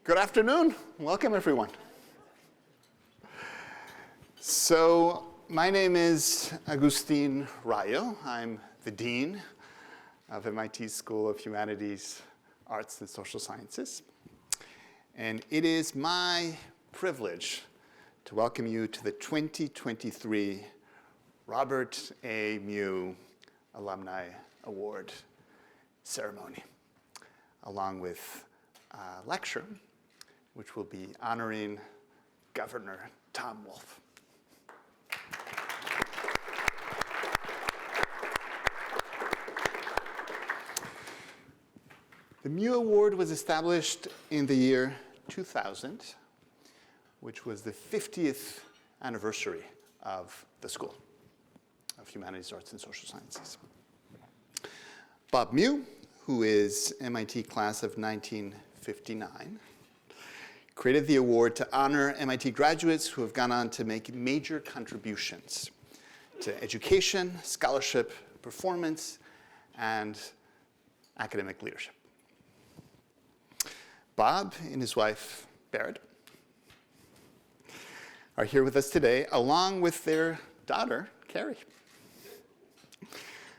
Good afternoon. Welcome, everyone. So my name is Agustin Rayo. I'm the Dean of MIT's School of Humanities, Arts, and Social Sciences. And it is my privilege to welcome you to the 2023 Robert A. Muh Alumni Award ceremony, along with a lecture which will be honoring Governor Tom Wolfe. The Muh Award was established in the year 2000, which was the 50th anniversary of the School of Humanities, Arts, and Social Sciences. Bob Muh, who is MIT class of 1959, created the award to honor MIT graduates who have gone on to make major contributions to education, scholarship, performance, and academic leadership. Bob and his wife, Berit, are here with us today, along with their daughter, Carrie,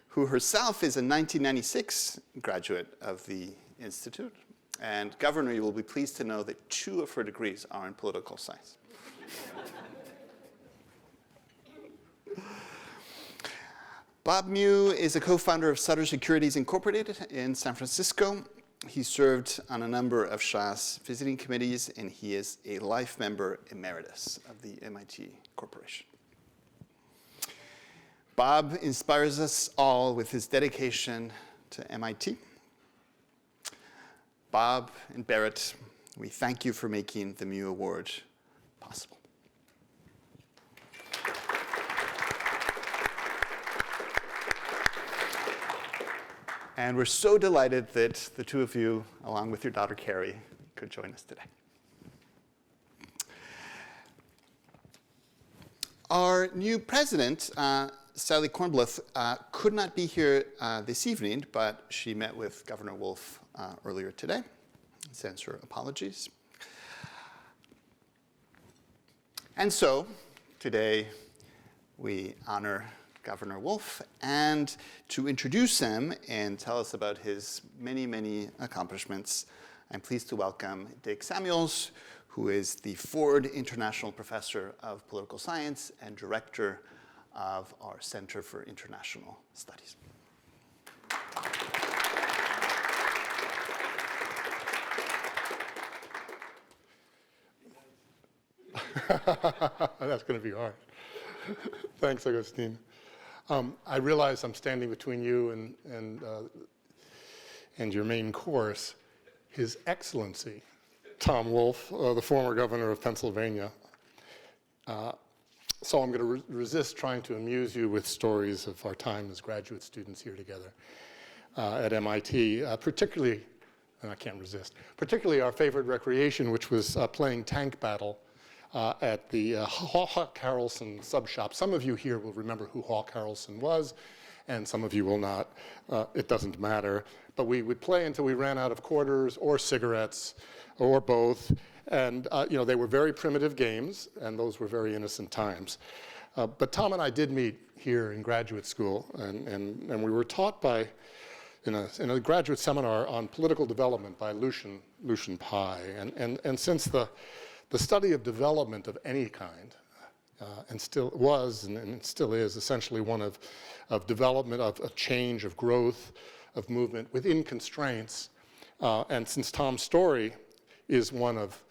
who herself is a 1996 graduate of the Institute. And Governor, you will be pleased to know that 2 of her degrees are in political science. Bob Muh is a co-founder of Sutter Securities Incorporated in San Francisco. He served on a number of SHA's visiting committees, and he is a life member emeritus of the MIT Corporation. Bob inspires us all with his dedication to MIT. Bob and Berit, we thank you for making the Muh Award possible. And we're so delighted that the 2 of you, along with your daughter Carrie, could join us today. Our new president, Sally Kornbluth, could not be here this evening, but she met with Governor Wolfe earlier today. Sends her apologies. And so today we honor Governor Wolfe, and to introduce him and tell us about his many, many accomplishments, I'm pleased to welcome Dick Samuels, who is the Ford International Professor of Political Science and Director of our Center for International Studies. That's going to be hard. Thanks, Agustin. I realize I'm standing between you and your main course. His Excellency, Tom Wolfe, the former governor of Pennsylvania. So I'm going to resist trying to amuse you with stories of our time as graduate students here together at MIT, particularly, and I can't resist, particularly our favorite recreation, which was playing tank battle at the Hawk Harrelson sub shop. Some of you here will remember who Hawk Harrelson was, and some of you will not. It doesn't matter. But we would play until we ran out of quarters or cigarettes or both. And they were very primitive games, and those were very innocent times. But Tom and I did meet here in graduate school, and we were taught in a graduate seminar on political development by Lucian Pye. And since the study of development of any kind, and still was and still is essentially one of development, of change, of growth, of movement within constraints. And since Tom's story is one of,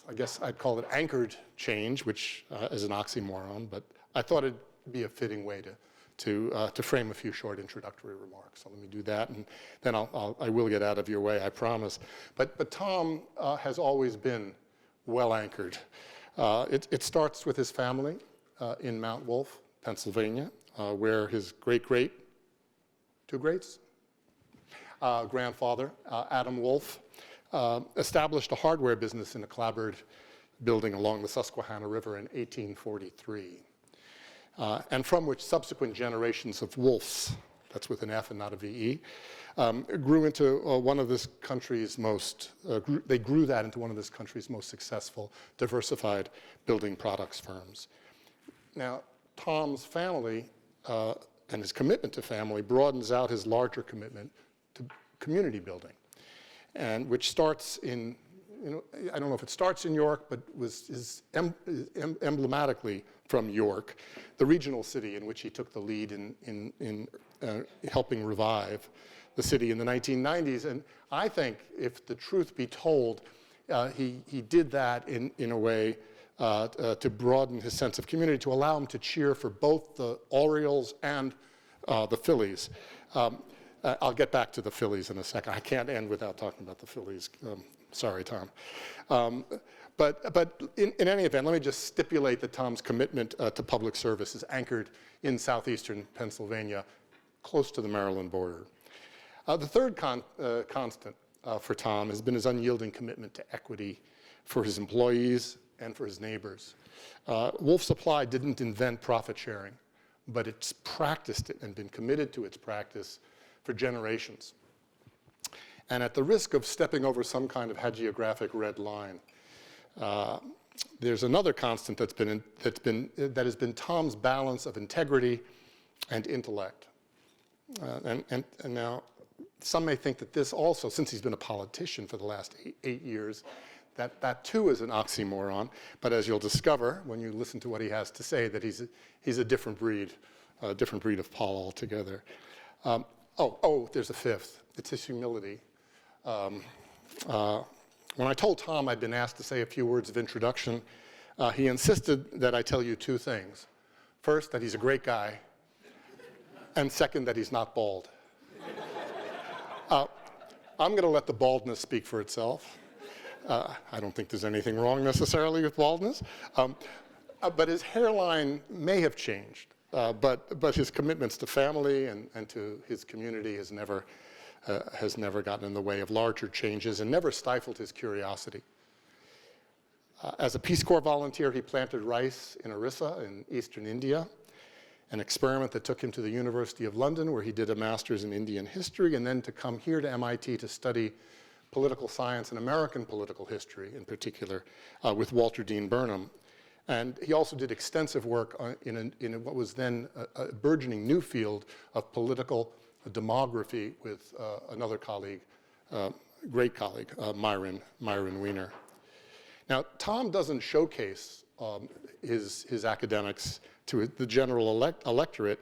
I guess I'd call it anchored change, which is an oxymoron, but I thought it'd be a fitting way to frame a few short introductory remarks. So let me do that, and then I will get out of your way, I promise. But Tom has always been well anchored. It starts with his family in Mount Wolf, Pennsylvania, where his two greats, grandfather, Adam Wolfe, established a hardware business in a clapboard building along the Susquehanna River in 1843, and from which subsequent generations of Wolfes, that's with an F and not a VE, grew into one of this country's most, they grew that into one of this country's most successful, diversified building products firms. Now, Tom's family and his commitment to family broadens out his larger commitment to community building, and which starts in, I don't know if it starts in York, but is emblematically from York, the regional city in which he took the lead in helping revive the city in the 1990s. And I think, if the truth be told, he did that in a way to broaden his sense of community, to allow him to cheer for both the Orioles and the Phillies. I'll get back to the Phillies in a second. I can't end without talking about the Phillies. Sorry, Tom. But in any event, let me just stipulate that Tom's commitment to public service is anchored in southeastern Pennsylvania, close to the Maryland border. The third constant for Tom has been his unyielding commitment to equity for his employees and for his neighbors. Wolf Supply didn't invent profit sharing, but it's practiced it and been committed to its practice for generations. And at the risk of stepping over some kind of hagiographic red line, there's another constant that has been Tom's balance of integrity and intellect. And now, some may think that this also, since he's been a politician for the last eight years, that too is an oxymoron. But as you'll discover when you listen to what he has to say, that he's a different breed of Paul altogether. There's a fifth. It's his humility. When I told Tom I'd been asked to say a few words of introduction, he insisted that I tell you two things. First, that he's a great guy, and second, that he's not bald. I'm going to let the baldness speak for itself. I don't think there's anything wrong necessarily with baldness, but his hairline may have changed, but his commitments to family and to his community has never gotten in the way of larger changes and never stifled his curiosity. As a Peace Corps volunteer, he planted rice in Orissa in eastern India, an experiment that took him to the University of London, where he did a master's in Indian history, and then to come here to MIT to study political science and American political history in particular with Walter Dean Burnham. And he also did extensive work in what was then a burgeoning new field of political demography with another colleague, great colleague, Myron Weiner. Now, Tom doesn't showcase his academics to the general electorate.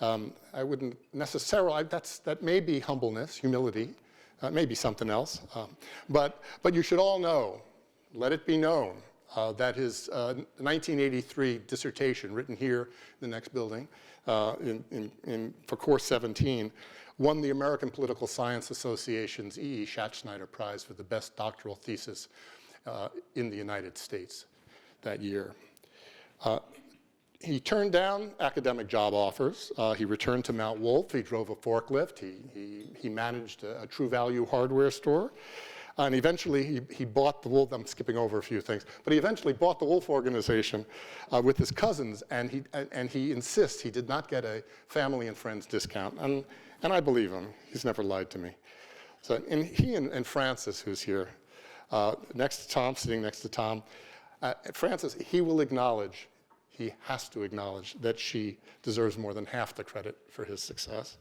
I wouldn't necessarily, that may be humbleness, humility, maybe something else. But you should all know, let it be known, that his 1983 dissertation, written here in the next building, for course 17, won the American Political Science Association's E.E. Schatzschneider Prize for the best doctoral thesis in the United States that year. He turned down academic job offers. He returned to Mount Wolf. He drove a forklift. He managed a True Value hardware store. And eventually, he bought the Wolf. I'm skipping over a few things. But he eventually bought the Wolf Organization with his cousins. And he insists he did not get a family and friends discount. And I believe him. He's never lied to me. So he and Frances, who's here, next to Tom, sitting next to Tom, Frances, he will acknowledge, he has to acknowledge that she deserves more than half the credit for his success.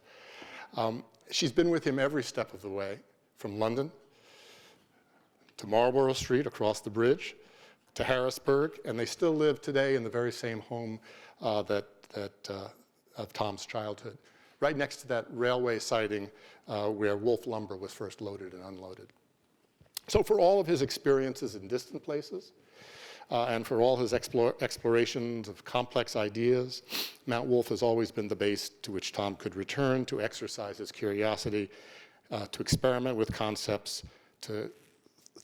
She's been with him every step of the way, from London to Marlborough Street, across the bridge, to Harrisburg, and they still live today in the very same home of Tom's childhood, right next to that railway siding where Wolf lumber was first loaded and unloaded. So for all of his experiences in distant places, and for all his explorations of complex ideas, Mount Wolf has always been the base to which Tom could return to exercise his curiosity, to experiment with concepts, to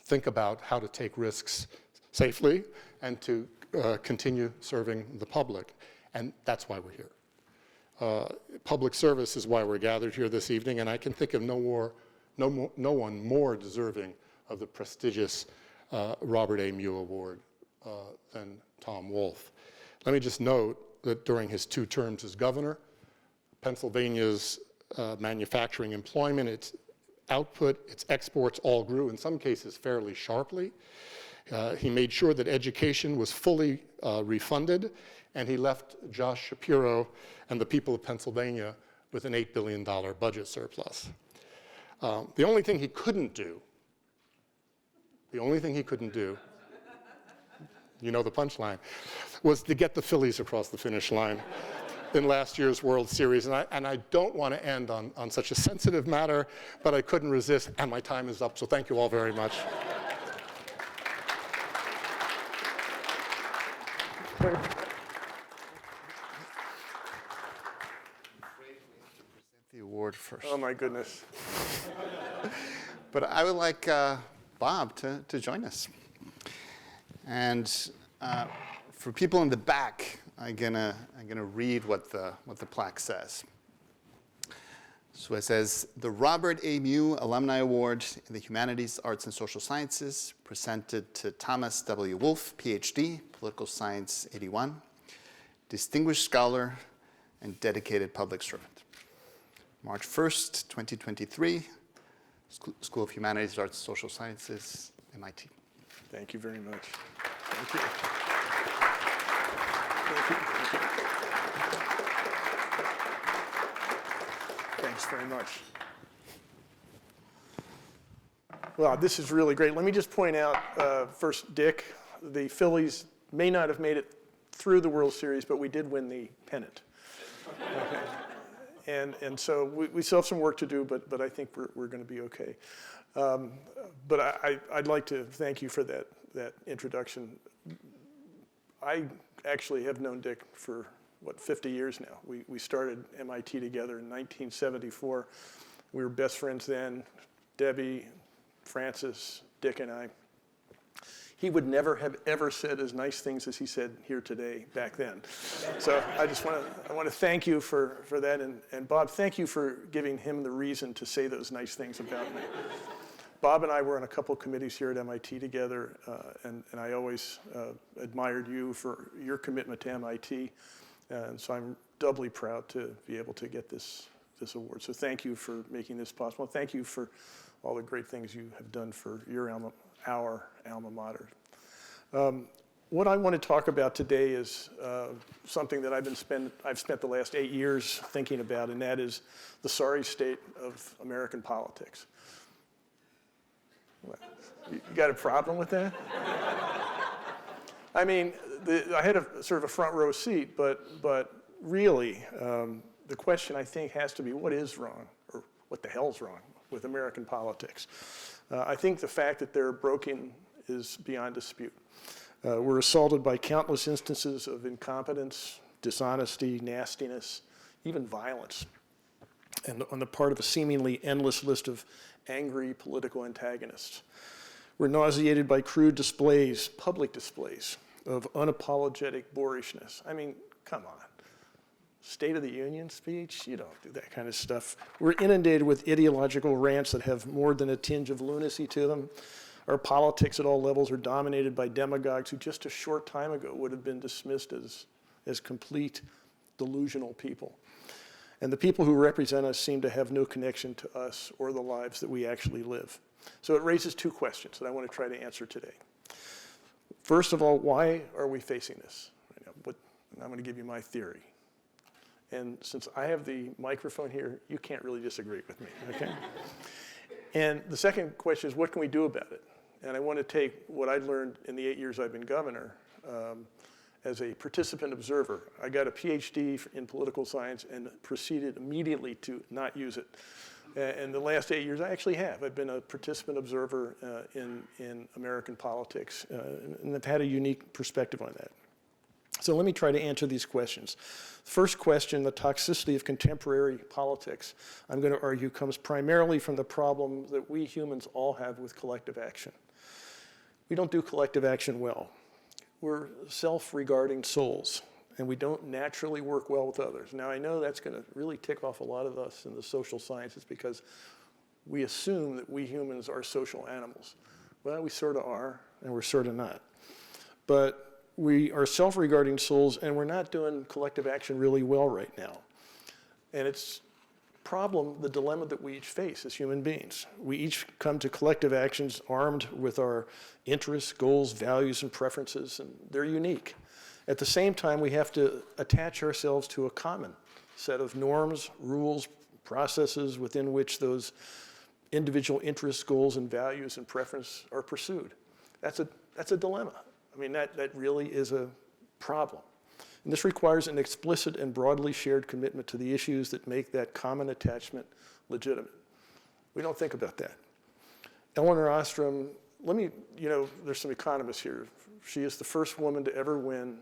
think about how to take risks safely, and to continue serving the public. And that's why we're here. Public service is why we're gathered here this evening, and I can think of no one more deserving of the prestigious Robert Muh Award than Tom Wolf. Let me just note that during his 2 terms as governor, Pennsylvania's manufacturing employment, its output, its exports all grew, in some cases fairly sharply. He made sure that education was fully refunded, and he left Josh Shapiro and the people of Pennsylvania with an $8 billion budget surplus. The only thing he couldn't do, you know the punchline, was to get the Phillies across the finish line in last year's World Series. And I don't want to end on such a sensitive matter, but I couldn't resist, and my time is up, so thank you all very much. The award first. Oh my goodness. But I would like Bob to join us. And for people in the back, I'm gonna read what the plaque says. So it says, the Robert Muh Alumni Award in the Humanities, Arts, and Social Sciences, presented to Thomas W. Wolfe, PhD, Political Science 81, distinguished scholar and dedicated public servant. March 1st, 2023, School of Humanities, Arts, and Social Sciences, MIT. Thank you very much. Thank you. Thanks very much. Well, this is really great. Let me just point out first, Dick, the Phillies may not have made it through the World Series, but we did win the pennant. Okay. And so we still have some work to do, but I think we're going to be okay. But I'd like to thank you for that introduction. I actually have known Dick for, 50 years now. We started MIT together in 1974. We were best friends then, Debbie, Francis, Dick, and I. He would never have ever said as nice things as he said here today back then. So I want to thank you for that. And Bob, thank you for giving him the reason to say those nice things about me. Bob and I were on a couple committees here at MIT together, and I always admired you for your commitment to MIT. And so I'm doubly proud to be able to get this award. So thank you for making this possible. Thank you for all the great things you have done for our alma mater. What I want to talk about today is something that I've spent the last 8 years thinking about, and that is the sorry state of American politics. You got a problem with that? I mean, I had sort of a front row seat, but really, the question I think has to be, what is wrong, or what the hell's wrong with American politics? I think the fact that they're broken is beyond dispute. We're assaulted by countless instances of incompetence, dishonesty, nastiness, even violence, and on the part of a seemingly endless list of angry political antagonists. We're nauseated by crude displays, public displays, of unapologetic boorishness. I mean, come on. State of the Union speech? You don't do that kind of stuff. We're inundated with ideological rants that have more than a tinge of lunacy to them. Our politics at all levels are dominated by demagogues who just a short time ago would have been dismissed as complete delusional people. And the people who represent us seem to have no connection to us or the lives that we actually live. So it raises two questions that I want to try to answer today. First of all, why are we facing this? I'm going to give you my theory. And since I have the microphone here, you can't really disagree with me, okay? And the second question is, what can we do about it? And I want to take what I learned in the 8 years I've been governor as a participant observer. I got a PhD in political science and proceeded immediately to not use it. And the last 8 years, I actually have. I've been a participant observer in American politics, and I've had a unique perspective on that. So let me try to answer these questions. First question, the toxicity of contemporary politics, I'm going to argue, comes primarily from the problem that we humans all have with collective action. We don't do collective action well. We're self-regarding souls, and we don't naturally work well with others. Now, I know that's going to really tick off a lot of us in the social sciences because we assume that we humans are social animals. Well, we sort of are, and we're sort of not. But we are self-regarding souls, and we're not doing collective action really well right now. And it's problem, the dilemma that we each face as human beings. We each come to collective actions armed with our interests, goals, values, and preferences, and they're unique. At the same time, we have to attach ourselves to a common set of norms, rules, processes within which those individual interests, goals, and values and preferences are pursued. That's a dilemma. I mean, that really is a problem. And this requires an explicit and broadly shared commitment to the issues that make that common attachment legitimate. We don't think about that. Elinor Ostrom, there's some economists here. She is the first woman to ever win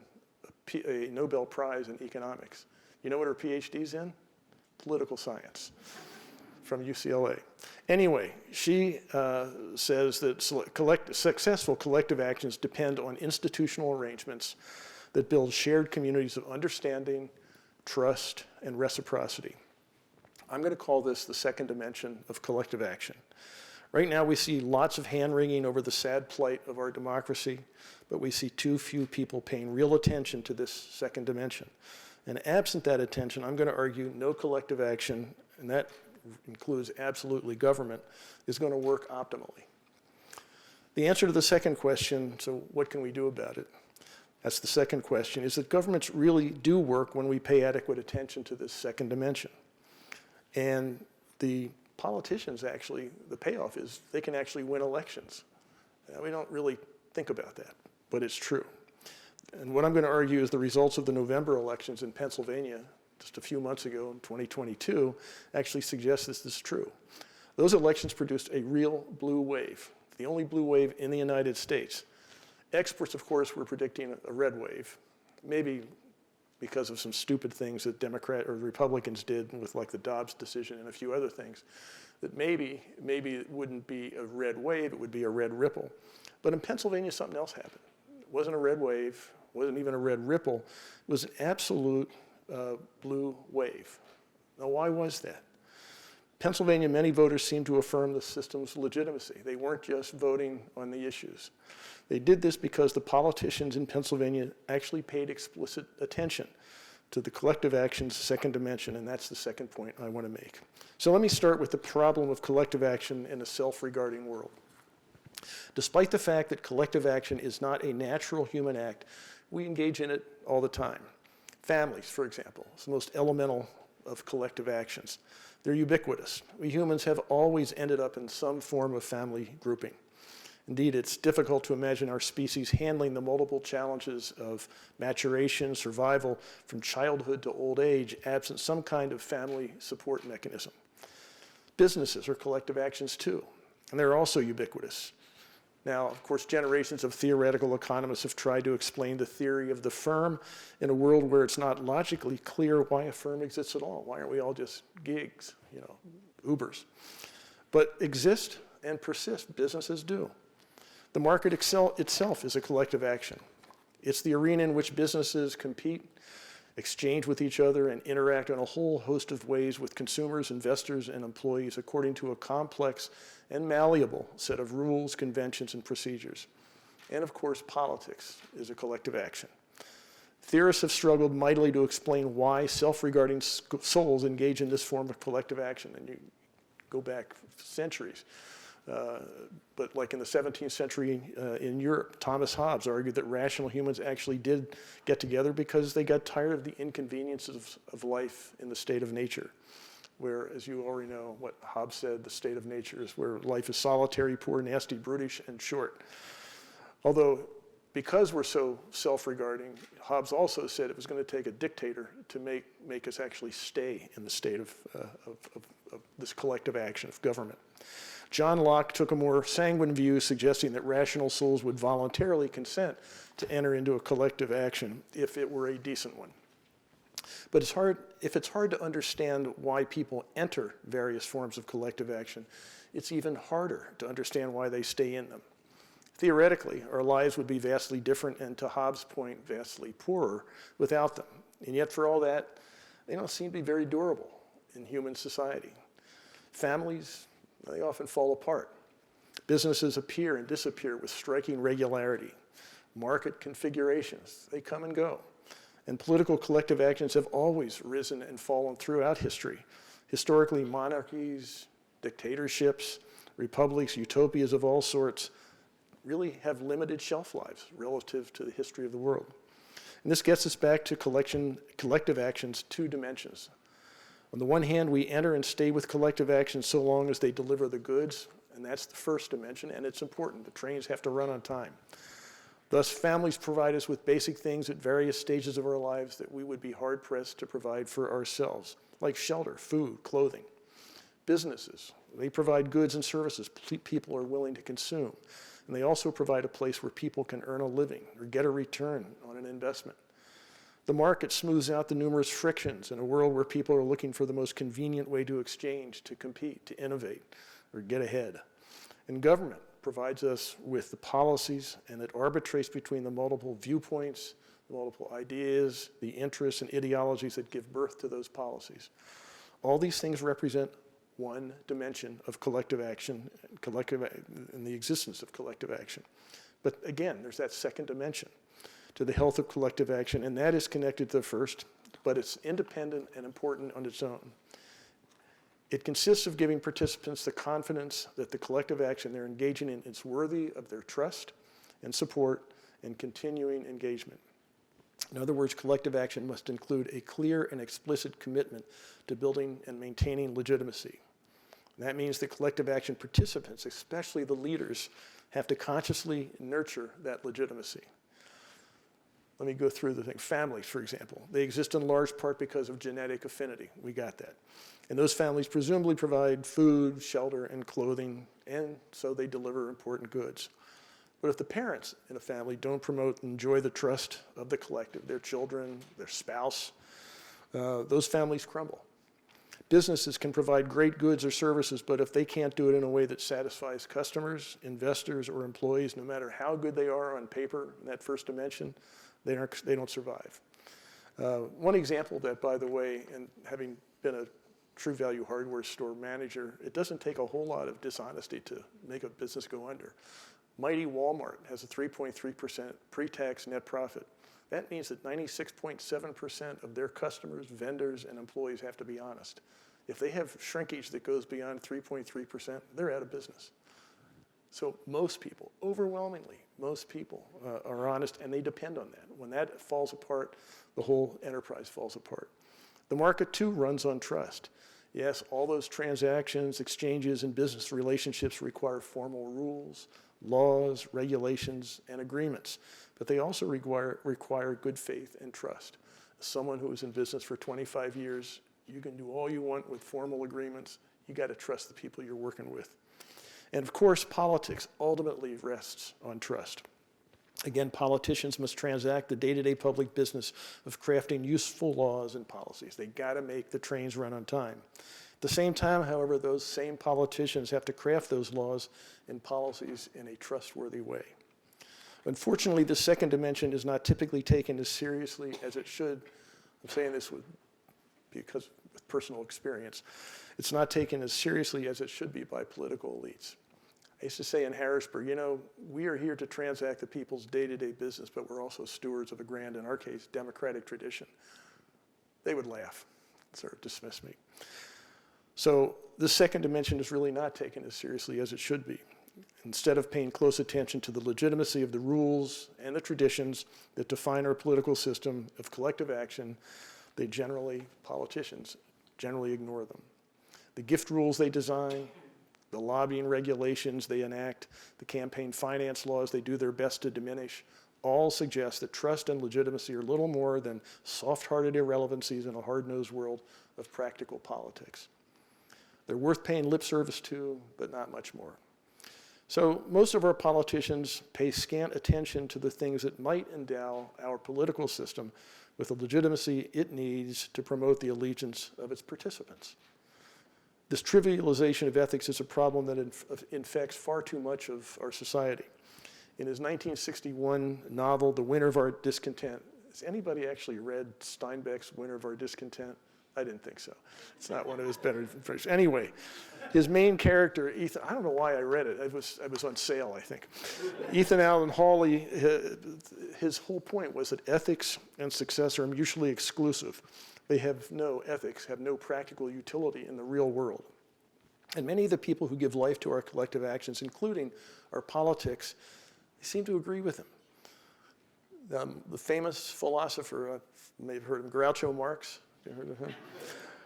a Nobel Prize in economics. You know what her PhD's in? Political science from UCLA. Anyway, she says that successful collective actions depend on institutional arrangements that build shared communities of understanding, trust, and reciprocity. I'm going to call this the second dimension of collective action. Right now, we see lots of hand-wringing over the sad plight of our democracy, but we see too few people paying real attention to this second dimension. And absent that attention, I'm going to argue no collective action, and that includes absolutely government, is going to work optimally. The answer to the second question, so what can we do about it? That's the second question, is that governments really do work when we pay adequate attention to this second dimension. And the politicians actually, the payoff is they can actually win elections. We don't really think about that, but it's true. And what I'm going to argue is the results of the November elections in Pennsylvania just a few months ago in 2022 actually suggest this is true. Those elections produced a real blue wave, the only blue wave in the United States. Experts, of course, were predicting a red wave, maybe because of some stupid things that Republicans did with like the Dobbs decision and a few other things, that maybe it wouldn't be a red wave, it would be a red ripple. But in Pennsylvania, something else happened. It wasn't a red wave, it wasn't even a red ripple, it was an absolute blue wave. Now, why was that? Pennsylvania, many voters seemed to affirm the system's legitimacy. They weren't just voting on the issues. They did this because the politicians in Pennsylvania actually paid explicit attention to the collective action's second dimension, and that's the second point I want to make. So let me start with the problem of collective action in a self-regarding world. Despite the fact that collective action is not a natural human act, we engage in it all the time. Families, for example, is the most elemental of collective actions. They're ubiquitous. We humans have always ended up in some form of family grouping. Indeed, it's difficult to imagine our species handling the multiple challenges of maturation, survival, from childhood to old age, absent some kind of family support mechanism. Businesses are collective actions too, and they're also ubiquitous. Now, of course, generations of theoretical economists have tried to explain the theory of the firm in a world where it's not logically clear why a firm exists at all. Why aren't we all just gigs, Ubers? But exist and persist, businesses do. The market itself is a collective action. It's the arena in which businesses compete, exchange with each other, and interact in a whole host of ways with consumers, investors, and employees according to a complex and malleable set of rules, conventions, and procedures. And of course, politics is a collective action. Theorists have struggled mightily to explain why self-regarding souls engage in this form of collective action, and you go back centuries. But like in the 17th century in Europe, Thomas Hobbes argued that rational humans actually did get together because they got tired of the inconveniences of life in the state of nature, where, as you already know, what Hobbes said, the state of nature is where life is solitary, poor, nasty, brutish, and short. Although, because we're so self-regarding, Hobbes also said it was going to take a dictator to make us actually stay in the state of this collective action of government. John Locke took a more sanguine view, suggesting that rational souls would voluntarily consent to enter into a collective action if it were a decent one. But if it's hard to understand why people enter various forms of collective action, it's even harder to understand why they stay in them. Theoretically, our lives would be vastly different and, to Hobbes' point, vastly poorer without them. And yet, for all that, they don't seem to be very durable in human society. Families, they often fall apart. Businesses appear and disappear with striking regularity. Market configurations, they come and go. And political collective actions have always risen and fallen throughout history. Historically, monarchies, dictatorships, republics, utopias of all sorts really have limited shelf lives relative to the history of the world. And this gets us back to collective action's two dimensions. On the one hand, we enter and stay with collective action so long as they deliver the goods, and that's the first dimension, and it's important. The trains have to run on time. Thus, families provide us with basic things at various stages of our lives that we would be hard-pressed to provide for ourselves, like shelter, food, clothing. Businesses, they provide goods and services people are willing to consume. And they also provide a place where people can earn a living or get a return on an investment. The market smooths out the numerous frictions in a world where people are looking for the most convenient way to exchange, to compete, to innovate, or get ahead. And government provides us with the policies, and it arbitrates between the multiple viewpoints, the multiple ideas, the interests and ideologies that give birth to those policies. All these things represent one dimension of collective action, and the existence of collective action. But again, there's that second dimension to the health of collective action, and that is connected to the first, but it's independent and important on its own. It consists of giving participants the confidence that the collective action they're engaging in is worthy of their trust and support and continuing engagement. In other words, collective action must include a clear and explicit commitment to building and maintaining legitimacy. And that means that collective action participants, especially the leaders, have to consciously nurture that legitimacy. Let me go through the thing. Families, for example, they exist in large part because of genetic affinity. We got that. And those families presumably provide food, shelter, and clothing, and so they deliver important goods. But if the parents in a family don't promote and enjoy the trust of the collective, their children, their spouse, those families crumble. Businesses can provide great goods or services, but if they can't do it in a way that satisfies customers, investors, or employees, no matter how good they are on paper in that first dimension, they don't survive. One example of that, by the way, and having been a True Value hardware store manager, it doesn't take a whole lot of dishonesty to make a business go under. Mighty Walmart has a 3.3% pre-tax net profit. That means that 96.7% of their customers, vendors, and employees have to be honest. If they have shrinkage that goes beyond 3.3%, they're out of business. So most people, overwhelmingly, most people are honest, and they depend on that. When that falls apart, the whole enterprise falls apart. The market, too, runs on trust. Yes, all those transactions, exchanges, and business relationships require formal rules, laws, regulations, and agreements. But they also require good faith and trust. As someone who was in business for 25 years, you can do all you want with formal agreements. You got to trust the people you're working with. And of course, politics ultimately rests on trust. Again, politicians must transact the day-to-day public business of crafting useful laws and policies. They got to make the trains run on time. At the same time, however, those same politicians have to craft those laws and policies in a trustworthy way. Unfortunately, the second dimension is not typically taken as seriously as it should. I'm saying this because with personal experience. It's not taken as seriously as it should be by political elites. I used to say in Harrisburg, we are here to transact the people's day-to-day business, but we're also stewards of a grand, in our case, democratic tradition. They would laugh, sort of dismiss me. So the second dimension is really not taken as seriously as it should be. Instead of paying close attention to the legitimacy of the rules and the traditions that define our political system of collective action, politicians generally ignore them. The gift rules they design, the lobbying regulations they enact, the campaign finance laws they do their best to diminish, all suggest that trust and legitimacy are little more than soft-hearted irrelevancies in a hard-nosed world of practical politics. They're worth paying lip service to, but not much more. So most of our politicians pay scant attention to the things that might endow our political system with the legitimacy it needs to promote the allegiance of its participants. This trivialization of ethics is a problem that infects far too much of our society. In his 1961 novel, The Winter of Our Discontent, has anybody actually read Steinbeck's Winter of Our Discontent? I didn't think so. It's not one of his better versions. Anyway, his main character, Ethan, I don't know why I read it. It was on sale, I think. Ethan Allen Hawley, his whole point was that ethics and success are mutually exclusive. They have no ethics, have no practical utility in the real world. And many of the people who give life to our collective actions, including our politics, seem to agree with them. The famous philosopher, you may have heard of him, Groucho Marx, you heard of him?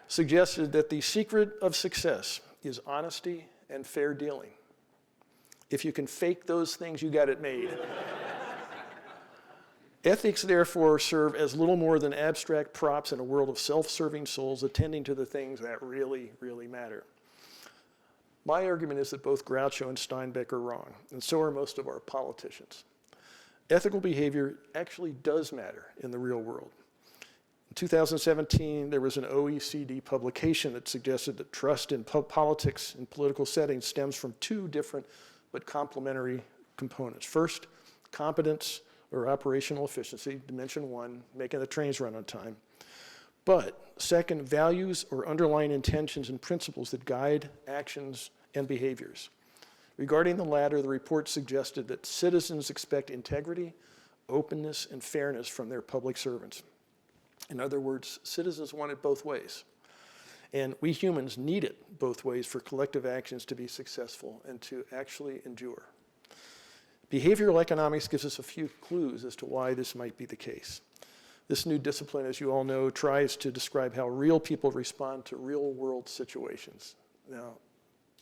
Suggested that the secret of success is honesty and fair dealing. If you can fake those things, you got it made. Ethics, therefore, serve as little more than abstract props in a world of self-serving souls attending to the things that really, really matter. My argument is that both Groucho and Steinbeck are wrong, and so are most of our politicians. Ethical behavior actually does matter in the real world. In 2017, there was an OECD publication that suggested that trust in politics and political settings stems from two different but complementary components. First, competence or operational efficiency, dimension one, making the trains run on time. But second, values or underlying intentions and principles that guide actions and behaviors. Regarding the latter, the report suggested that citizens expect integrity, openness, and fairness from their public servants. In other words, citizens want it both ways. And we humans need it both ways for collective actions to be successful and to actually endure. Behavioral economics gives us a few clues as to why this might be the case. This new discipline, as you all know, tries to describe how real people respond to real-world situations. Now,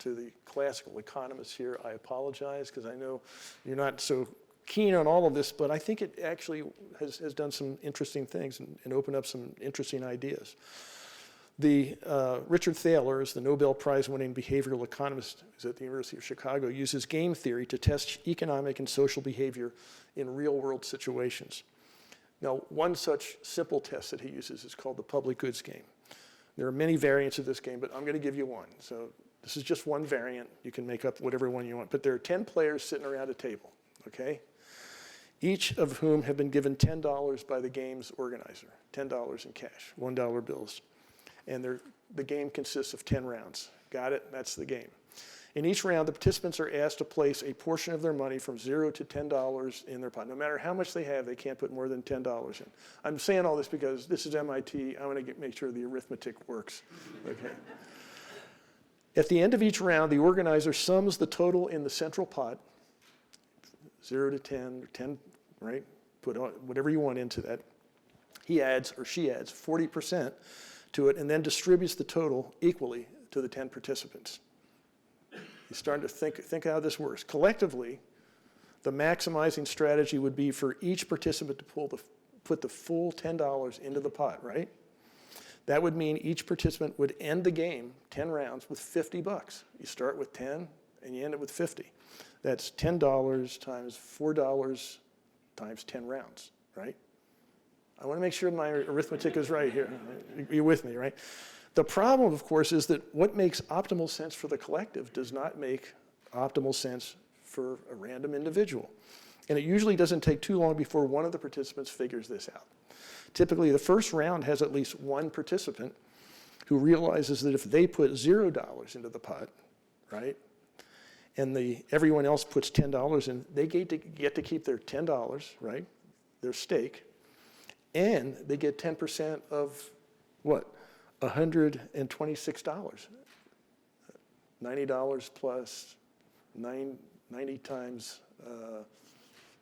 to the classical economists here, I apologize because I know you're not so keen on all of this, but I think it actually has done some interesting things and opened up some interesting ideas. Richard Thaler is the Nobel Prize-winning behavioral economist who's at the University of Chicago, uses game theory to test economic and social behavior in real-world situations. Now, one such simple test that he uses is called the public goods game. There are many variants of this game, but I'm going to give you one. So this is just one variant. You can make up whatever one you want. But there are 10 players sitting around a table, okay? Each of whom have been given $10 by the game's organizer, $10 in cash, $1 bills. And the game consists of 10 rounds. Got it? That's the game. In each round, the participants are asked to place a portion of their money from $0 to $10 in their pot. No matter how much they have, they can't put more than $10 in. I'm saying all this because this is MIT. I want to make sure the arithmetic works. Okay. At the end of each round, the organizer sums the total in the central pot, 0 to 10, or 10, right? Put whatever you want into that. He adds, or she adds, 40% to it, and then distributes the total equally to the 10 participants. You're starting to think how this works. Collectively, the maximizing strategy would be for each participant to put the full $10 into the pot, right? That would mean each participant would end the game, 10 rounds, with $50. You start with 10 and you end it with 50. That's $10 times $4 times 10 rounds, right? I want to make sure my arithmetic is right here. You're with me, right? The problem, of course, is that what makes optimal sense for the collective does not make optimal sense for a random individual. And it usually doesn't take too long before one of the participants figures this out. Typically, the first round has at least one participant who realizes that if they put $0 into the pot, right, and everyone else puts $10 in, they get to keep their $10, right, their stake, and they get 10% of what? $126. $90 plus 90 times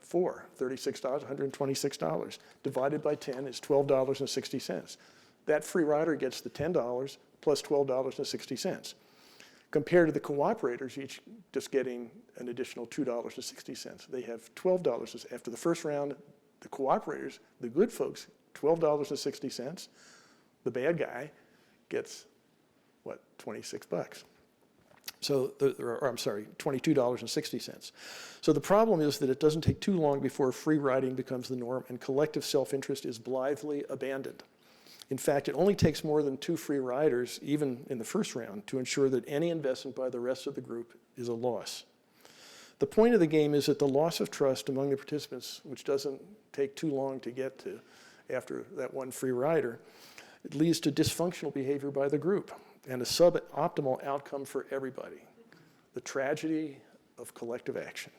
4, $36, $126. Divided by 10 is $12.60. That free rider gets the $10 plus $12.60. Compared to the cooperators, each just getting an additional $2.60. They have $12. After the first round, the cooperators, the good folks, $12.60. The bad guy gets, what, $26. So, $22.60. So the problem is that it doesn't take too long before free riding becomes the norm and collective self-interest is blithely abandoned. In fact, it only takes more than 2 free riders, even in the first round, to ensure that any investment by the rest of the group is a loss. The point of the game is that the loss of trust among the participants, which doesn't take too long to get to after that one free rider, it leads to dysfunctional behavior by the group and a suboptimal outcome for everybody, the tragedy of collective action.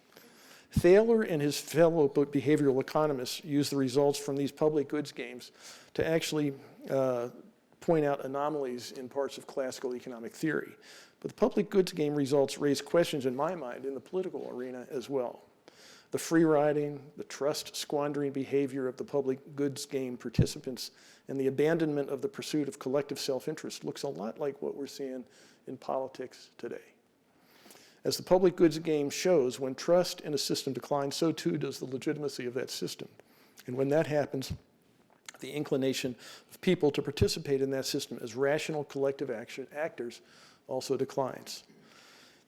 Thaler and his fellow behavioral economists use the results from these public goods games to actually point out anomalies in parts of classical economic theory. But the public goods game results raise questions in my mind in the political arena as well. The free riding, the trust squandering behavior of the public goods game participants, and the abandonment of the pursuit of collective self-interest looks a lot like what we're seeing in politics today. As the public goods game shows, when trust in a system declines, so too does the legitimacy of that system. And when that happens, the inclination of people to participate in that system as rational collective actors also declines.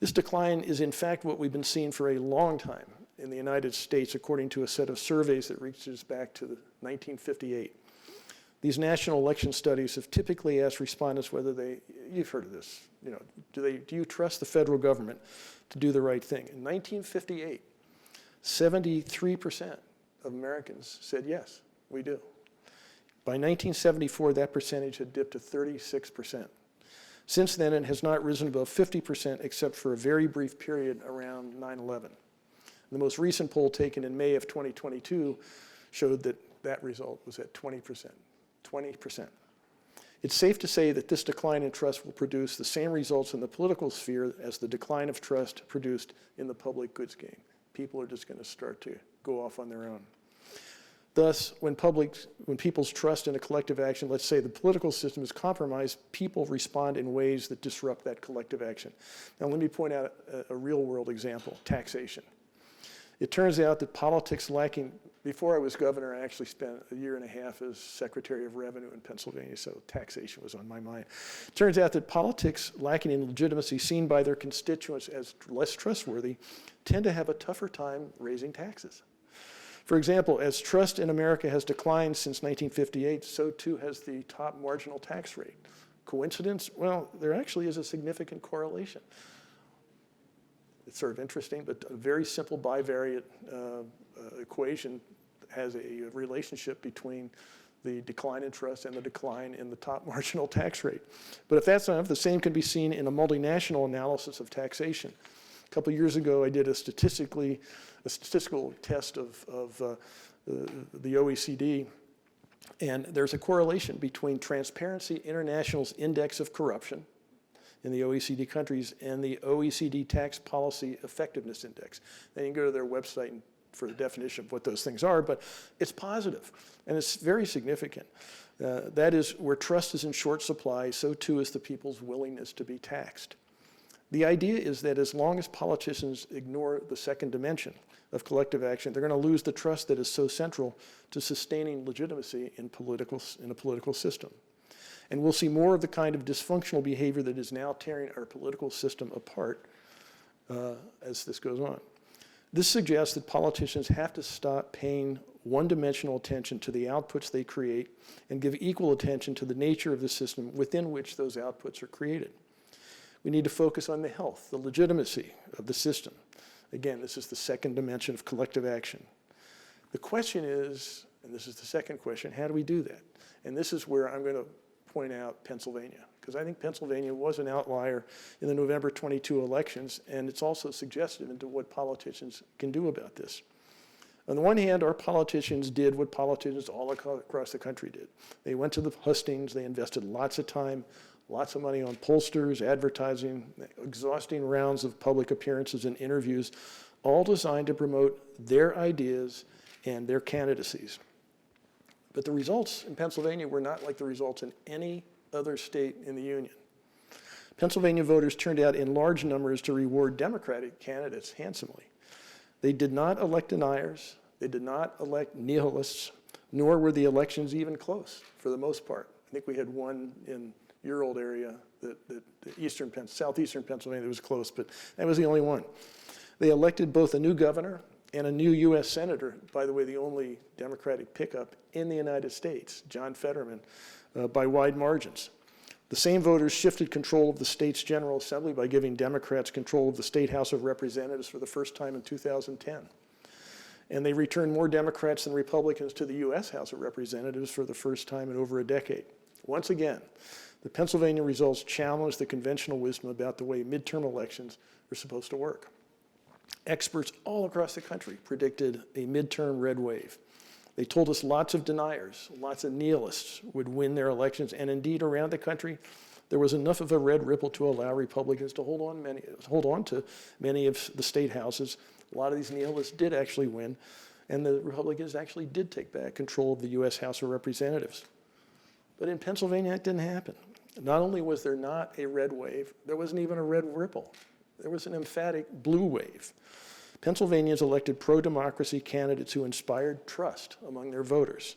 This decline is in fact what we've been seeing for a long time in the United States, according to a set of surveys that reaches back to 1958. These national election studies have typically asked respondents whether you've heard of this, do you trust the federal government to do the right thing? In 1958, 73% of Americans said yes, we do. By 1974, that percentage had dipped to 36%. Since then, it has not risen above 50% except for a very brief period around 9/11. The most recent poll taken in May of 2022 showed that result was at 20%. 20%. It's safe to say that this decline in trust will produce the same results in the political sphere as the decline of trust produced in the public goods game. People are just going to start to go off on their own. Thus, when people's trust in a collective action, let's say the political system is compromised, people respond in ways that disrupt that collective action. Now, let me point out a real-world example, taxation. It turns out that politics lacking, before I was governor, I actually spent a year and a half as Secretary of Revenue in Pennsylvania, so taxation was on my mind. It turns out that politics lacking in legitimacy, seen by their constituents as less trustworthy, tend to have a tougher time raising taxes. For example, as trust in America has declined since 1958, so too has the top marginal tax rate. Coincidence? Well, there actually is a significant correlation. It's sort of interesting, but a very simple bivariate equation has a relationship between the decline in trust and the decline in the top marginal tax rate. But if that's not enough, the same can be seen in a multinational analysis of taxation. A couple years ago, I did a statistical test of the OECD, and there's a correlation between Transparency International's Index of Corruption in the OECD countries and the OECD Tax Policy Effectiveness Index. Then you can go to their website for the definition of what those things are, but it's positive, and it's very significant. That is, where trust is in short supply, so too is the people's willingness to be taxed. The idea is that as long as politicians ignore the second dimension of collective action, they're going to lose the trust that is so central to sustaining legitimacy in a political system. And we'll see more of the kind of dysfunctional behavior that is now tearing our political system apart as this goes on. This suggests that politicians have to stop paying one-dimensional attention to the outputs they create and give equal attention to the nature of the system within which those outputs are created. We need to focus on the health, the legitimacy of the system. Again, this is the second dimension of collective action. The question is, and this is the second question, how do we do that? And this is where I'm going to point out Pennsylvania, because I think Pennsylvania was an outlier in the November 22 elections, and it's also suggestive into what politicians can do about this. On the one hand, our politicians did what politicians all across the country did. They went to the hustings, they invested lots of time, lots of money on pollsters, advertising, exhausting rounds of public appearances and interviews, all designed to promote their ideas and their candidacies. But the results in Pennsylvania were not like the results in any other state in the Union. Pennsylvania voters turned out in large numbers to reward Democratic candidates handsomely. They did not elect deniers, they did not elect nihilists, nor were the elections even close for the most part. I think we had one in your old area, southeastern Pennsylvania, that was close, but that was the only one. They elected both a new governor and a new U.S. senator, by the way, the only Democratic pickup in the United States, John Fetterman, by wide margins. The same voters shifted control of the state's General Assembly by giving Democrats control of the State House of Representatives for the first time in 2010. And they returned more Democrats than Republicans to the U.S. House of Representatives for the first time in over a decade. Once again, the Pennsylvania results challenge the conventional wisdom about the way midterm elections are supposed to work. Experts all across the country predicted a midterm red wave. They told us lots of deniers, lots of nihilists would win their elections, and indeed around the country, there was enough of a red ripple to allow Republicans to hold on to many of the state houses. A lot of these nihilists did actually win, and the Republicans actually did take back control of the U.S. House of Representatives. But in Pennsylvania, it didn't happen. Not only was there not a red wave, there wasn't even a red ripple. There was an emphatic blue wave. Pennsylvanians elected pro-democracy candidates who inspired trust among their voters.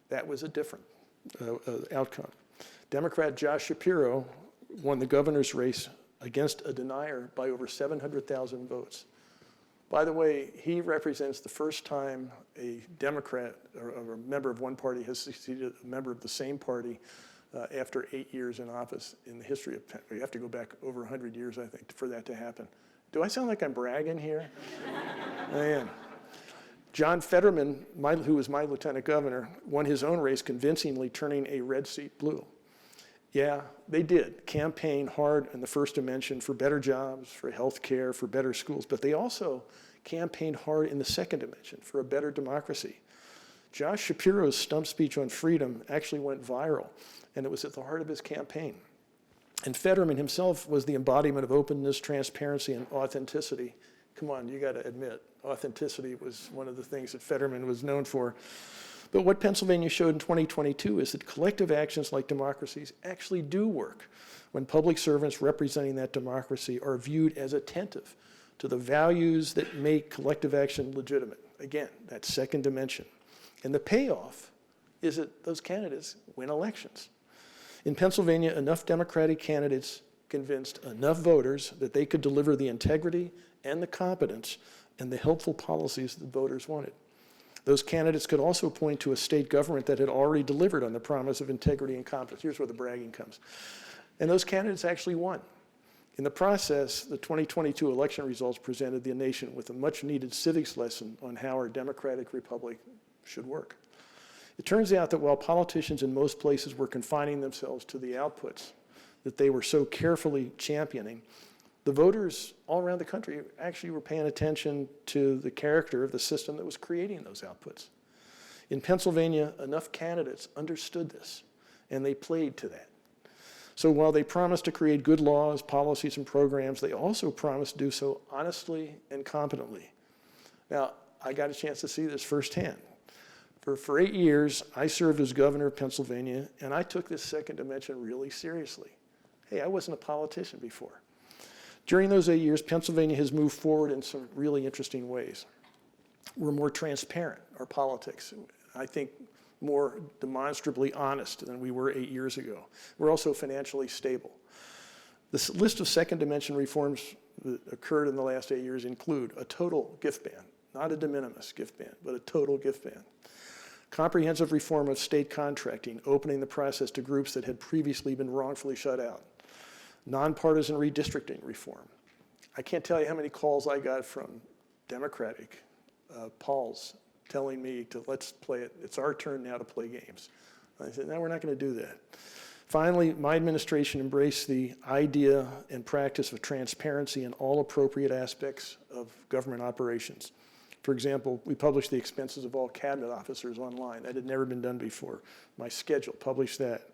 That was a different outcome. Democrat Josh Shapiro won the governor's race against a denier by over 700,000 votes. By the way, he represents the first time a Democrat or a member of one party has succeeded a member of the same party after 8 years in office in the history of Pennsylvania. You have to go back over 100 years, I think, for that to happen. Do I sound like I'm bragging here? I am. John Fetterman, who was my lieutenant governor, won his own race convincingly, turning a red seat blue. Yeah, they did campaign hard in the first dimension for better jobs, for health care, for better schools, but they also campaigned hard in the second dimension for a better democracy. Josh Shapiro's stump speech on freedom actually went viral, and it was at the heart of his campaign. And Fetterman himself was the embodiment of openness, transparency, and authenticity. Come on, you got to admit, authenticity was one of the things that Fetterman was known for. But what Pennsylvania showed in 2022 is that collective actions like democracies actually do work when public servants representing that democracy are viewed as attentive to the values that make collective action legitimate. Again, that second dimension. And the payoff is that those candidates win elections. In Pennsylvania, enough Democratic candidates convinced enough voters that they could deliver the integrity and the competence and the helpful policies that voters wanted. Those candidates could also point to a state government that had already delivered on the promise of integrity and competence. Here's where the bragging comes. And those candidates actually won. In the process, the 2022 election results presented the nation with a much-needed civics lesson on how our democratic republic should work. It turns out that while politicians in most places were confining themselves to the outputs that they were so carefully championing, the voters all around the country actually were paying attention to the character of the system that was creating those outputs. In Pennsylvania, enough candidates understood this, and they played to that. So while they promised to create good laws, policies, and programs, they also promised to do so honestly and competently. Now, I got a chance to see this firsthand. For 8 years, I served as governor of Pennsylvania, and I took this second dimension really seriously. Hey, I wasn't a politician before. During those 8 years, Pennsylvania has moved forward in some really interesting ways. We're more transparent, our politics. I think more demonstrably honest than we were 8 years ago. We're also financially stable. This list of second dimension reforms that occurred in the last 8 years include a total gift ban, not a de minimis gift ban, but a total gift ban. Comprehensive reform of state contracting, opening the process to groups that had previously been wrongfully shut out. Nonpartisan redistricting reform. I can't tell you how many calls I got from Democratic Pauls telling me to let's play it. It's our turn now to play games. I said, no, we're not going to do that. Finally, my administration embraced the idea and practice of transparency in all appropriate aspects of government operations. For example, we published the expenses of all cabinet officers online. That had never been done before. My schedule published that.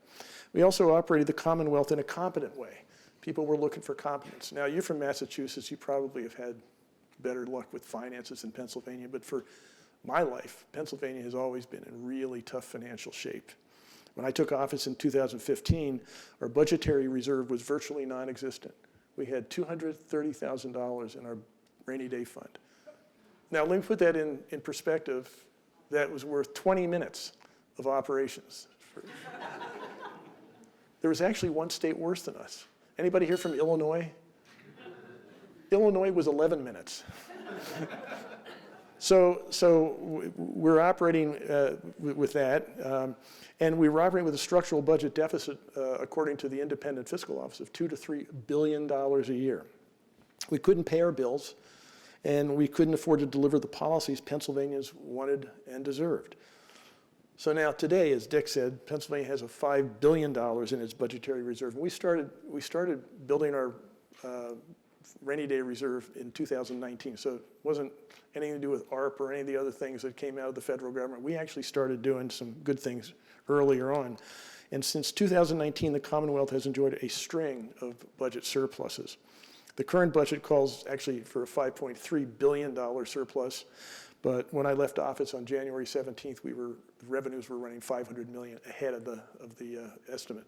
We also operated the Commonwealth in a competent way. People were looking for competence. Now, you're from Massachusetts. You probably have had better luck with finances in Pennsylvania, but for my life, Pennsylvania has always been in really tough financial shape. When I took office in 2015, our budgetary reserve was virtually non-existent. We had $230,000 in our rainy day fund. Now, let me put that in perspective. That was worth 20 minutes of operations. There was actually one state worse than us. Anybody here from Illinois? Illinois was 11 minutes. So we're operating with that, and we were operating with a structural budget deficit, according to the independent fiscal office, of $2 to $3 billion a year. We couldn't pay our bills, and we couldn't afford to deliver the policies Pennsylvanians wanted and deserved. So now today, as Dick said, Pennsylvania has a $5 billion in its budgetary reserve. And we started building our rainy day reserve in 2019. So it wasn't anything to do with ARP or any of the other things that came out of the federal government. We actually started doing some good things earlier on. And since 2019, the Commonwealth has enjoyed a string of budget surpluses. The current budget calls actually for a $5.3 billion surplus. But when I left office on January 17th, the revenues were running $500 million ahead of the estimate.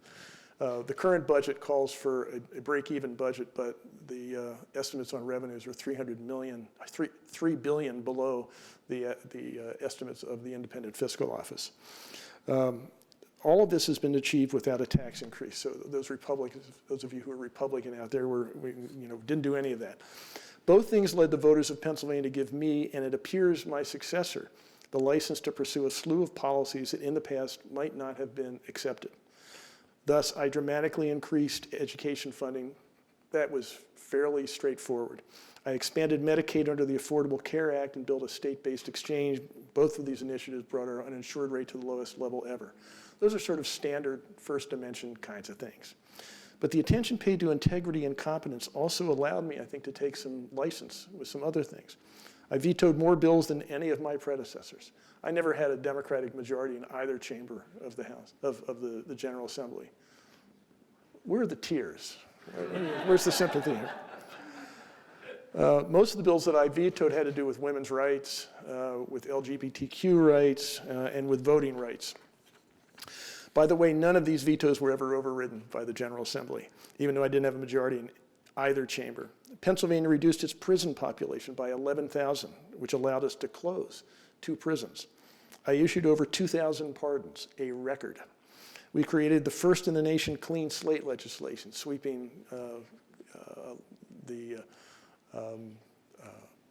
The current budget calls for a break-even budget, but the estimates on revenues are $3 billion below the estimates of the Independent Fiscal Office. All of this has been achieved without a tax increase. So those Republicans, those of you who are Republican out there, didn't do any of that. Both things led the voters of Pennsylvania to give me, and it appears my successor, the license to pursue a slew of policies that in the past might not have been accepted. Thus, I dramatically increased education funding. That was fairly straightforward. I expanded Medicaid under the Affordable Care Act and built a state-based exchange. Both of these initiatives brought our uninsured rate to the lowest level ever. Those are sort of standard first dimension kinds of things. But the attention paid to integrity and competence also allowed me, I think, to take some license with some other things. I vetoed more bills than any of my predecessors. I never had a Democratic majority in either chamber of the House, of the General Assembly. Where are the tears? Where's the sympathy here? Most of the bills that I vetoed had to do with women's rights, with LGBTQ rights, and with voting rights. By the way, none of these vetoes were ever overridden by the General Assembly, even though I didn't have a majority in either chamber. Pennsylvania reduced its prison population by 11,000, which allowed us to close 2 prisons. I issued over 2,000 pardons, a record. We created the first in the nation clean slate legislation, sweeping the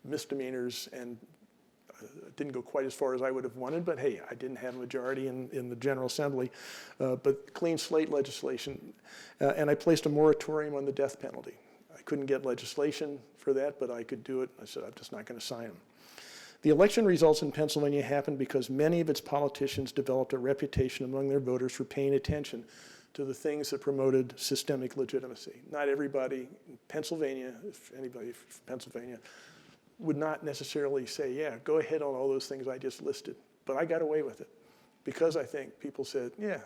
misdemeanors, and didn't go quite as far as I would have wanted, but hey, I didn't have a majority in the General Assembly. But clean slate legislation, and I placed a moratorium on the death penalty. I couldn't get legislation for that, but I could do it. I said, I'm just not going to sign them. The election results in Pennsylvania happened because many of its politicians developed a reputation among their voters for paying attention to the things that promoted systemic legitimacy. Not everybody in Pennsylvania, if anybody from Pennsylvania, would not necessarily say, yeah, go ahead on all those things I just listed. But I got away with it because I think people said, yeah,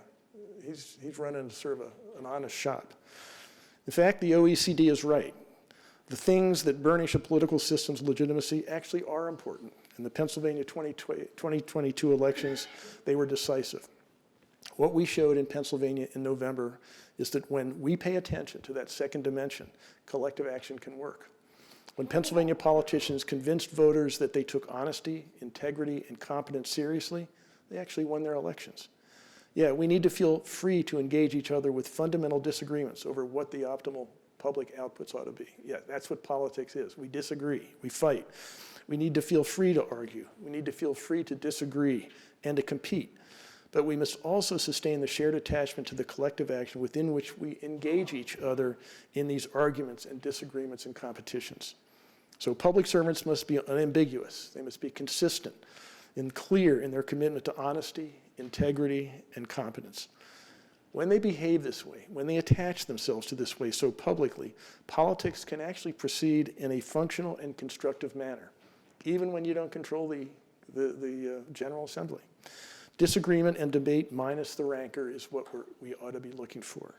he's running sort of an honest shop. In fact, the OECD is right. The things that burnish a political system's legitimacy actually are important. In the Pennsylvania 2022 elections, they were decisive. What we showed in Pennsylvania in November is that when we pay attention to that second dimension, collective action can work. When Pennsylvania politicians convinced voters that they took honesty, integrity, and competence seriously, they actually won their elections. Yeah, we need to feel free to engage each other with fundamental disagreements over what the optimal public outputs ought to be. Yeah, that's what politics is. We disagree, we fight. We need to feel free to argue. We need to feel free to disagree and to compete. But we must also sustain the shared attachment to the collective action within which we engage each other in these arguments and disagreements and competitions. So public servants must be unambiguous. They must be consistent and clear in their commitment to honesty, integrity, and competence. When they behave this way, when they attach themselves to this way so publicly, politics can actually proceed in a functional and constructive manner, even when you don't control the General Assembly. Disagreement and debate minus the rancor is what we ought to be looking for.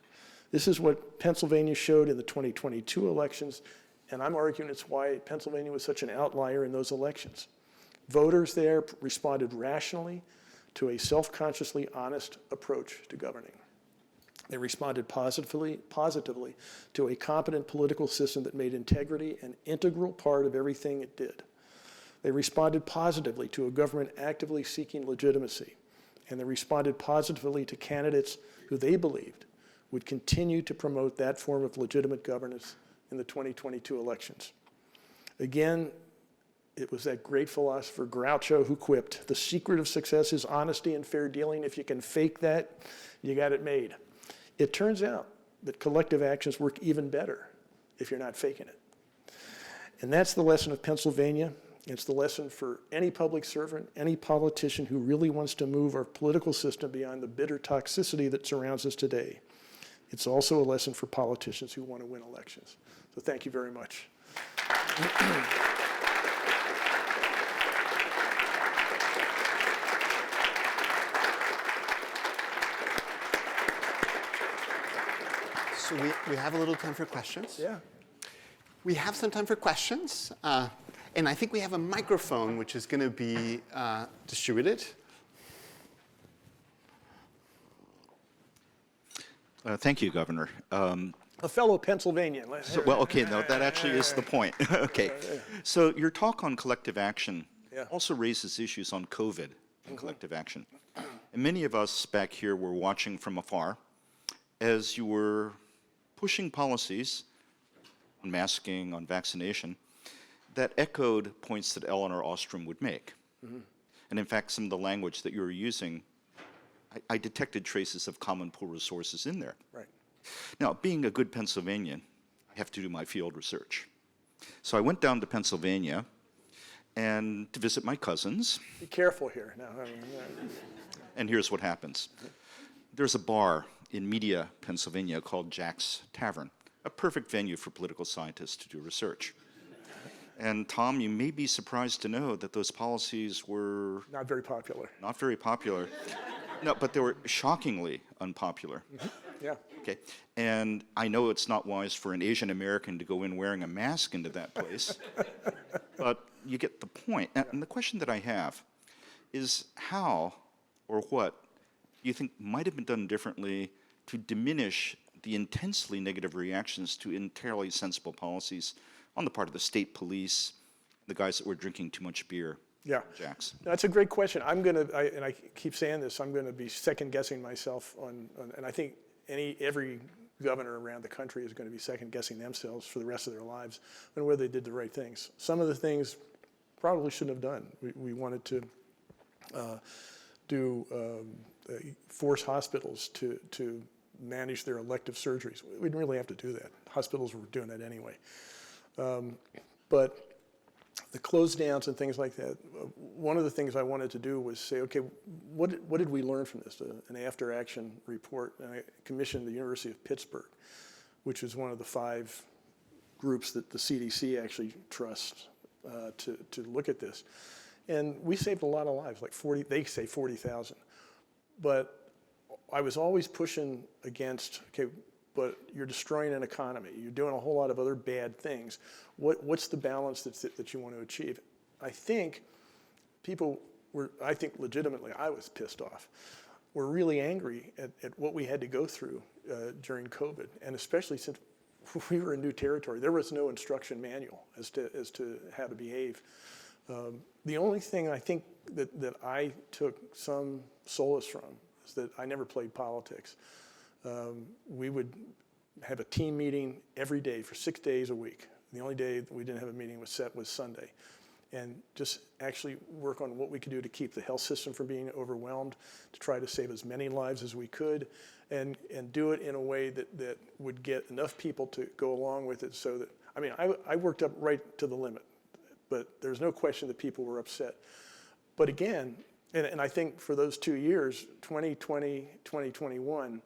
This is what Pennsylvania showed in the 2022 elections, and I'm arguing it's why Pennsylvania was such an outlier in those elections. Voters there responded rationally to a self-consciously honest approach to governing. They responded positively to a competent political system that made integrity an integral part of everything it did. They responded positively to a government actively seeking legitimacy. And they responded positively to candidates who they believed would continue to promote that form of legitimate governance in the 2022 elections. Again, it was that great philosopher Groucho who quipped, "The secret of success is honesty and fair dealing. If you can fake that, you got it made." It turns out that collective actions work even better if you're not faking it. And that's the lesson of Pennsylvania. It's the lesson for any public servant, any politician who really wants to move our political system beyond the bitter toxicity that surrounds us today. It's also a lesson for politicians who want to win elections. So thank you very much. So we have a little time for questions. Yeah. We have some time for questions. And I think we have a microphone which is going to be distributed. Thank you, Governor. A fellow Pennsylvanian. Well, okay, no, that actually is the point. Okay, so your talk on collective action also raises issues on COVID and collective action. And many of us back here were watching from afar as you were pushing policies on masking, on vaccination, that echoed points that Eleanor Ostrom would make. And in fact, some of the language that you were using, I detected traces of common pool resources in there. Right. Now, being a good Pennsylvanian, I have to do my field research. So I went down to Pennsylvania and to visit my cousins. Be careful here. Now, And here's what happens. There's a bar in Media, Pennsylvania called Jack's Tavern, a perfect venue for political scientists to do research. And Tom, you may be surprised to know that those policies were not very popular. not very popular. No, but they were shockingly unpopular. Yeah. Okay, and I know it's not wise for an Asian American to go in wearing a mask into that place, but you get the point. And the question that I have is how or what you think might have been done differently to diminish the intensely negative reactions to entirely sensible policies on the part of the state police, the guys that were drinking too much beer. Yeah. Jacks. That's a great question. And I keep saying this, I'm going to be second guessing myself on and I think every governor around the country is going to be second guessing themselves for the rest of their lives on whether they did the right things. Some of the things probably shouldn't have done. We wanted to force hospitals to manage their elective surgeries. We didn't really have to do that. Hospitals were doing that anyway. But the close downs and things like that, one of the things I wanted to do was say, okay, what did we learn from this? An after-action report. And I commissioned the University of Pittsburgh, which is one of the 5 groups that the CDC actually trusts to look at this. And we saved a lot of lives, like 40, they say 40,000. But I was always pushing against, okay, but you're destroying an economy. You're doing a whole lot of other bad things. What's the balance that you want to achieve? I think people were, I think legitimately, I was pissed off. We're really angry at what we had to go through during COVID, and especially since we were in new territory. There was no instruction manual as to how to behave. The only thing I think that I took some solace from is that I never played politics. We would have a team meeting every day for 6 days a week. The only day that we didn't have a meeting was Sunday. And just actually work on what we could do to keep the health system from being overwhelmed, to try to save as many lives as we could, and do it in a way that would get enough people to go along with it so that, I mean, I worked up right to the limit, but there's no question that people were upset. But again, and I think for those 2 years, 2020, 2021,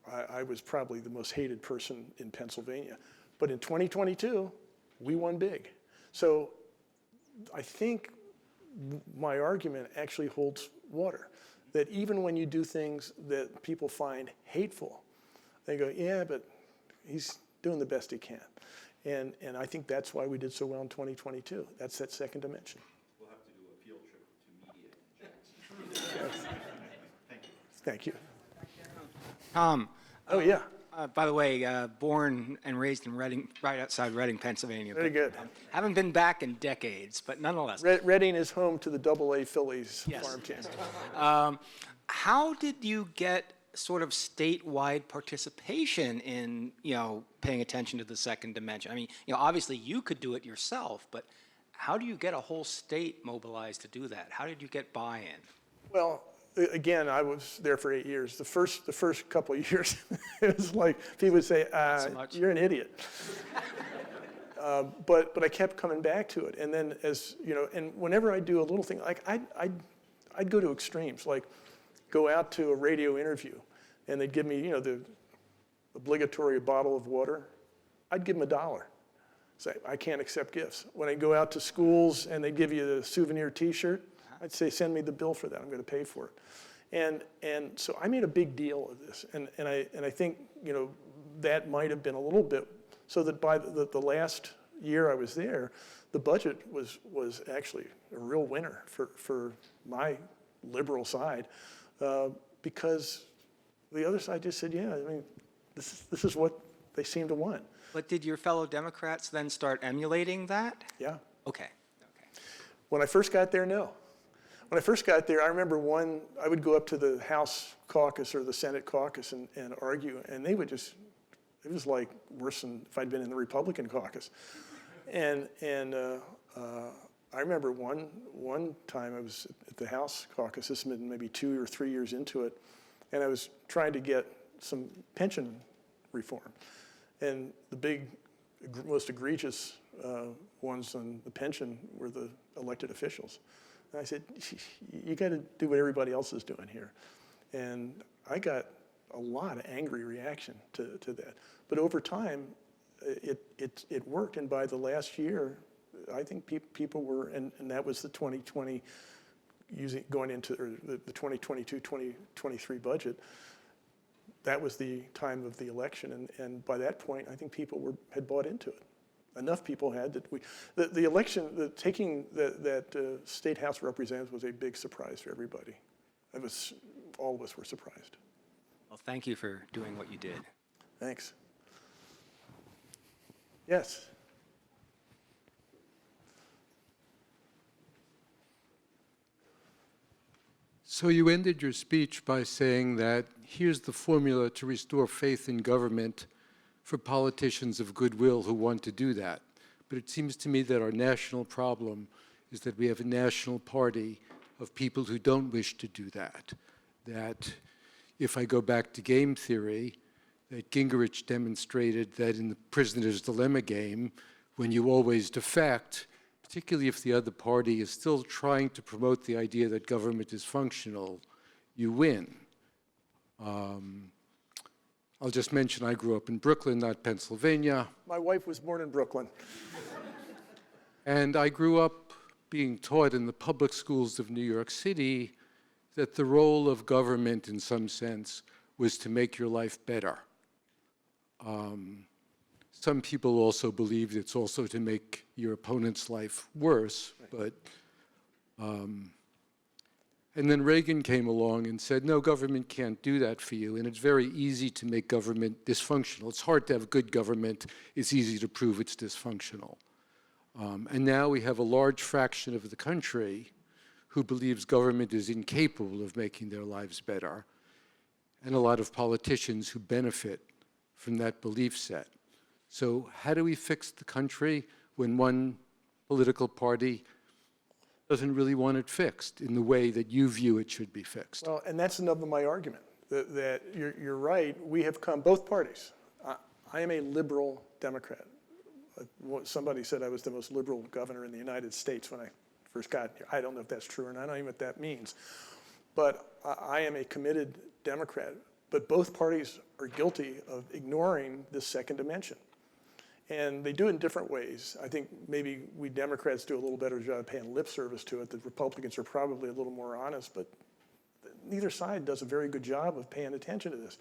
I was probably the most hated person in Pennsylvania. But in 2022, we won big. So I think my argument actually holds water, that even when you do things that people find hateful, they go, yeah, but he's doing the best he can. And I think that's why we did so well in 2022. That's that second dimension. We'll have to do a field trip to Media, Jacks. Thank you. Tom. Oh, yeah. By the way, born and raised in Reading, right outside Reading, Pennsylvania. Very good. Haven't been back in decades, but nonetheless. Reading is home to the AA Phillies Yes. farm team. How did you get sort of statewide participation in, paying attention to the second dimension? I mean, obviously you could do it yourself, but how do you get a whole state mobilized to do that? How did you get buy-in? Well, again, I was there for 8 years. The first couple of years, it was like people would say, so much. "You're an idiot." But I kept coming back to it, and then and whenever I do a little thing, like I'd go to extremes, like go out to a radio interview, and they'd give me the obligatory bottle of water, I'd give them $1. Say, I can't accept gifts. When I go out to schools and they give you a souvenir T-shirt, I'd say, send me the bill for that. I'm going to pay for it. And so I made a big deal of this. And I think, that might have been a little bit, so that by the last year I was there, the budget was actually a real winner for my liberal side, because the other side just said, yeah, I mean, this is what they seem to want. But did your fellow Democrats then start emulating that? Yeah. Okay. When I first got there, no. When I first got there, I remember I would go up to the House caucus or the Senate caucus and argue, and they would just, it was like worse than if I'd been in the Republican caucus. And I remember one time I was at the House caucus, this had been maybe 2 or 3 years into it, and I was trying to get some pension reform. And the most egregious ones on the pension were the elected officials. And I said, you got to do what everybody else is doing here. And I got a lot of angry reaction to that. But over time, it worked. And by the last year, I think people were, and that was the 2020, going into the 2022-2023 budget. That was the time of the election, and by that point, I think people had bought into it. Enough people had that the election, taking that state house representatives was a big surprise for everybody. All of us were surprised. Well, thank you for doing what you did. Thanks. Yes. So you ended your speech by saying that here's the formula to restore faith in government for politicians of goodwill who want to do that. But it seems to me that our national problem is that we have a national party of people who don't wish to do that. That if I go back to game theory, that Gingrich demonstrated that in the prisoner's dilemma game, when you always defect, particularly if the other party is still trying to promote the idea that government is functional, you win. I'll just mention I grew up in Brooklyn, not Pennsylvania. My wife was born in Brooklyn. And I grew up being taught in the public schools of New York City that the role of government, in some sense, was to make your life better. Some people also believed it's also to make your opponent's life worse, but and then Reagan came along and said, no, government can't do that for you, and it's very easy to make government dysfunctional. It's hard to have good government. It's easy to prove it's dysfunctional. And now we have a large fraction of the country who believes government is incapable of making their lives better, and a lot of politicians who benefit from that belief set. So how do we fix the country when one political party doesn't really want it fixed in the way that you view it should be fixed? Well, and that's another my argument, that you're right. We have come, both parties. I am a liberal Democrat. Somebody said I was the most liberal governor in the United States when I first got here. I don't know if that's true or not. I don't even know what that means. But I am a committed Democrat. But both parties are guilty of ignoring this second dimension. And they do it in different ways. I think maybe we Democrats do a little better job of paying lip service to it. The Republicans are probably a little more honest, but neither side does a very good job of paying attention to this.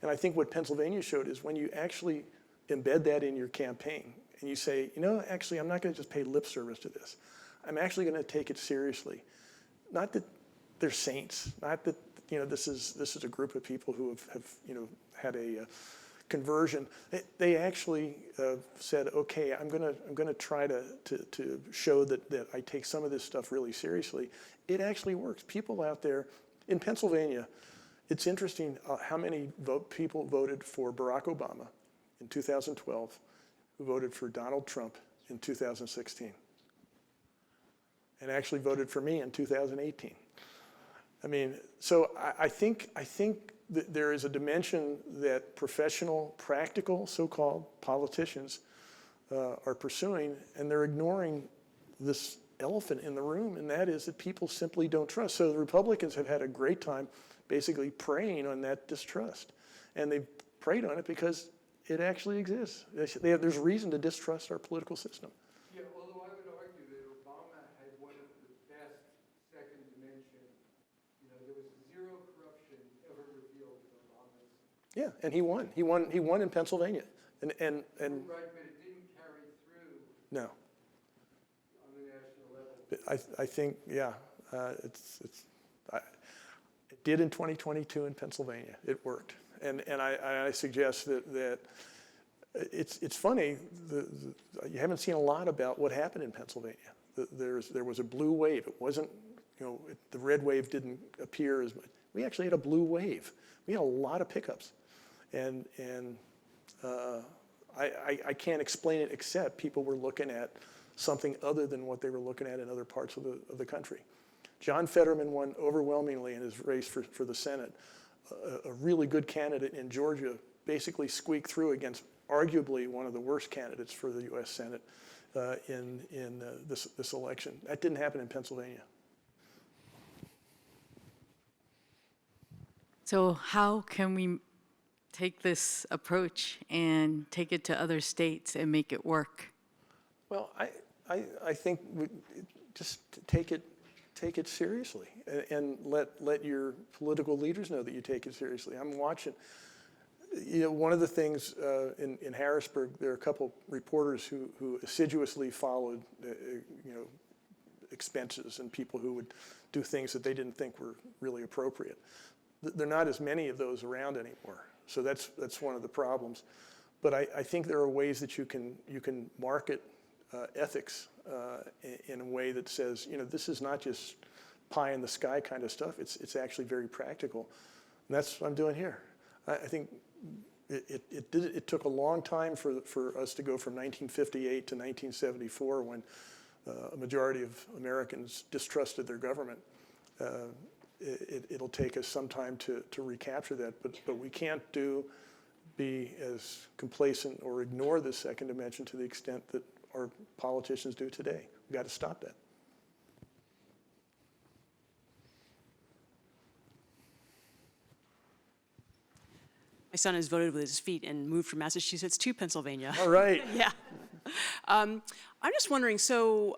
And I think what Pennsylvania showed is when you actually embed that in your campaign and you say, actually, I'm not going to just pay lip service to this. I'm actually going to take it seriously. Not that they're saints, not that this is a group of people who have had a conversion. They actually said, okay, I'm gonna try to show that I take some of this stuff really seriously. It actually works. People out there in Pennsylvania, it's interesting how many people voted for Barack Obama in 2012, who voted for Donald Trump in 2016, and actually voted for me in 2018. I mean, so I think that there is a dimension that professional, practical, so-called politicians are pursuing, and they're ignoring this elephant in the room, and that is that people simply don't trust. So the Republicans have had a great time basically preying on that distrust. And they've preyed on it because It actually exists. There's reason to distrust our political system. Yeah, although I would argue that Obama had one of the best second dimension. You know, there was zero corruption ever revealed in Obama's. Yeah, and he won. He won in Pennsylvania. And Right, but it didn't carry through no, on the national level. I think, yeah, it did in 2022 in Pennsylvania. It worked. And I suggest that it's funny, you haven't seen a lot about what happened in Pennsylvania. There was a blue wave. It wasn't, the red wave didn't appear as much. We actually had a blue wave. We had a lot of pickups. And I can't explain it except people were looking at something other than what they were looking at in other parts of the country. John Fetterman won overwhelmingly in his race for the Senate. A really good candidate in Georgia basically squeaked through against arguably one of the worst candidates for the U.S. Senate in this election. That didn't happen in Pennsylvania. So how can we take this approach and take it to other states and make it work? Well, I think just take it seriously and let your political leaders know that you take it seriously. I'm watching. One of the things in Harrisburg, there are a couple reporters who assiduously followed, expenses and people who would do things that they didn't think were really appropriate. There are not as many of those around anymore, so that's one of the problems. But I think there are ways that you can market ethics in a way that says, this is not just pie in the sky kind of stuff. It's actually very practical, and that's what I'm doing here. I think it took a long time for us to go from 1958 to 1974 when a majority of Americans distrusted their government. It'll take us some time to recapture that, but we can't be as complacent or ignore the second dimension to the extent that our politicians do today. We've got to stop that. My son has voted with his feet and moved from Massachusetts to Pennsylvania. All right. Yeah. I'm just wondering, so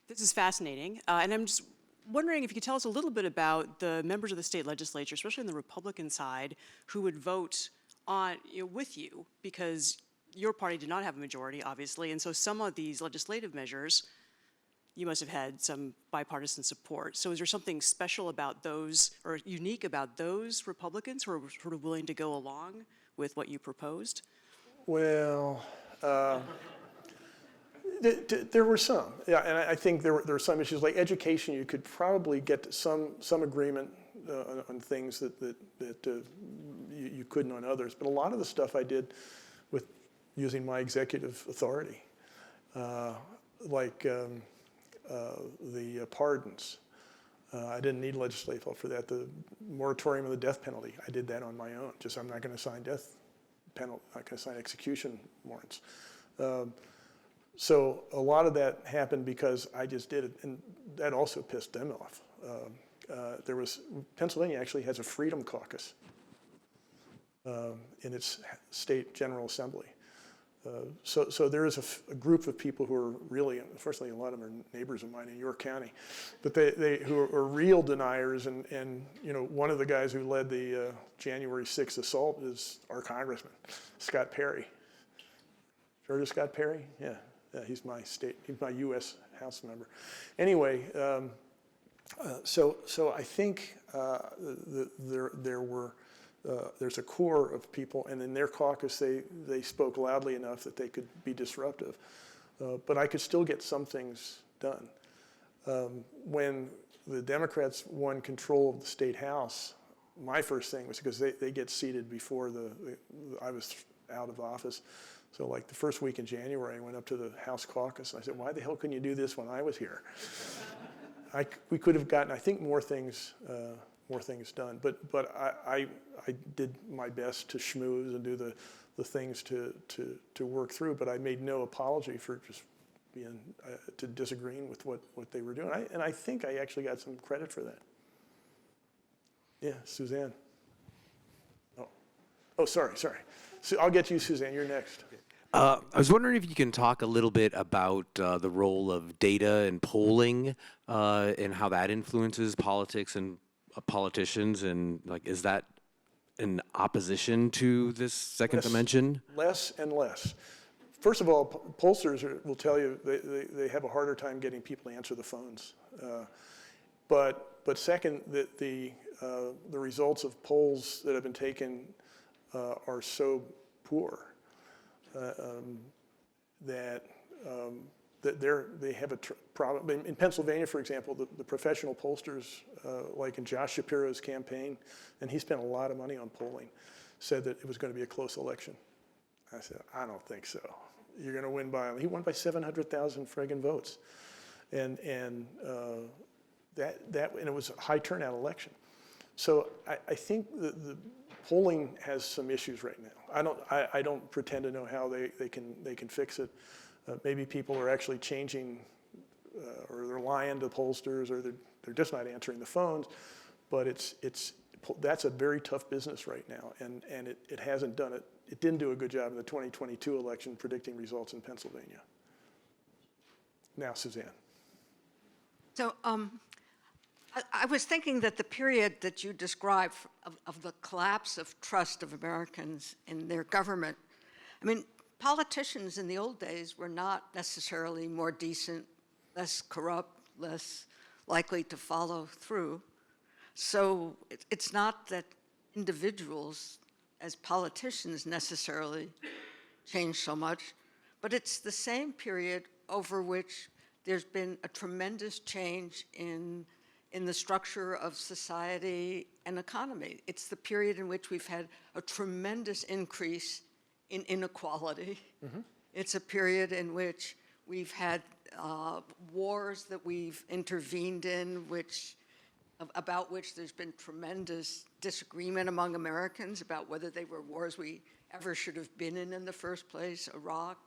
this is fascinating, and I'm just wondering if you could tell us a little bit about the members of the state legislature, especially on the Republican side, who would vote on with you, because your party did not have a majority, obviously, and so some of these legislative measures, you must have had some bipartisan support. So is there something special about those, or unique about those Republicans who are sort of willing to go along with what you proposed? Well, there were some, yeah, and I think there were some issues like education. You could probably get some agreement on things that you couldn't on others. But a lot of the stuff I did with using my executive authority, like the pardons. I didn't need legislative help for that. The moratorium of the death penalty, I did that on my own. Just I'm not going to sign death penalty, not going to sign execution warrants. So a lot of that happened because I just did it, and that also pissed them off. Pennsylvania actually has a freedom caucus in its state general assembly. So there is a group of people who are really, unfortunately a lot of them are neighbors of mine in York County, but who are real deniers, and one of the guys who led the January 6th assault is our congressman, Scott Perry. Heard of Scott Perry? Yeah, he's my U.S. House member. Anyway, so I think there's a core of people, and in their caucus they spoke loudly enough that they could be disruptive. But I could still get some things done. When the Democrats won control of the state house, my first thing was, because they get seated before I was out of office. So like the first week in January, I went up to the House caucus, and I said, why the hell couldn't you do this when I was here? We could have gotten, I think, more things done. But I did my best to schmooze and do the things to work through, but I made no apology for just being to disagreeing with what they were doing. And I think I actually got some credit for that. Yeah, Suzanne. Oh, sorry. So I'll get you, Suzanne. You're next. I was wondering if you can talk a little bit about the role of data and polling and how that influences politics and politicians, and like, is that in opposition to this second dimension? Less and less. First of all, pollsters will tell you they have a harder time getting people to answer the phones. But second, the results of polls that have been taken are so poor that they have a problem. In Pennsylvania, for example, the professional pollsters, like in Josh Shapiro's campaign, and he spent a lot of money on polling, said that it was going to be a close election. I said, I don't think so. You're going to win by, he won by 700,000 friggin' votes. And it was a high turnout election. So I think the polling has some issues right now. I don't pretend to know how they can fix it. Maybe people are actually changing, or they're lying to pollsters, or they're just not answering the phones. But that's a very tough business right now, and it hasn't done it. It didn't do a good job in the 2022 election predicting results in Pennsylvania. Now, Suzanne. So I was thinking that the period that you described of the collapse of trust of Americans in their government, I mean, politicians in the old days were not necessarily more decent, less corrupt, less likely to follow through. So it's not that individuals as politicians necessarily change so much, but it's the same period over which there's been a tremendous change in the structure of society and economy. It's the period in which we've had a tremendous increase in inequality. Mm-hmm. It's a period in which we've had wars that we've intervened in, about which there's been tremendous disagreement among Americans about whether they were wars we ever should have been in the first place, Iraq,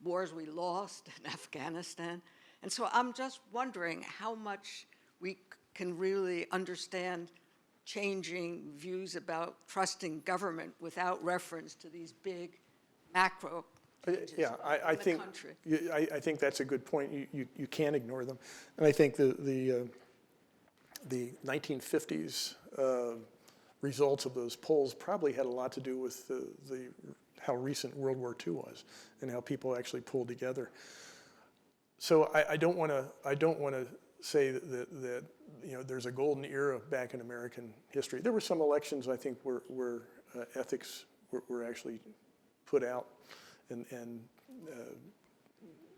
wars we lost in Afghanistan. And so I'm just wondering how much we can really understand changing views about trusting government without reference to these big macro changes in the country. I think that's a good point. You can't ignore them. And I think the 1950s results of those polls probably had a lot to do with how recent World War II was and how people actually pulled together. So I don't want to say that there's a golden era back in American history. There were some elections I think where ethics were actually put out and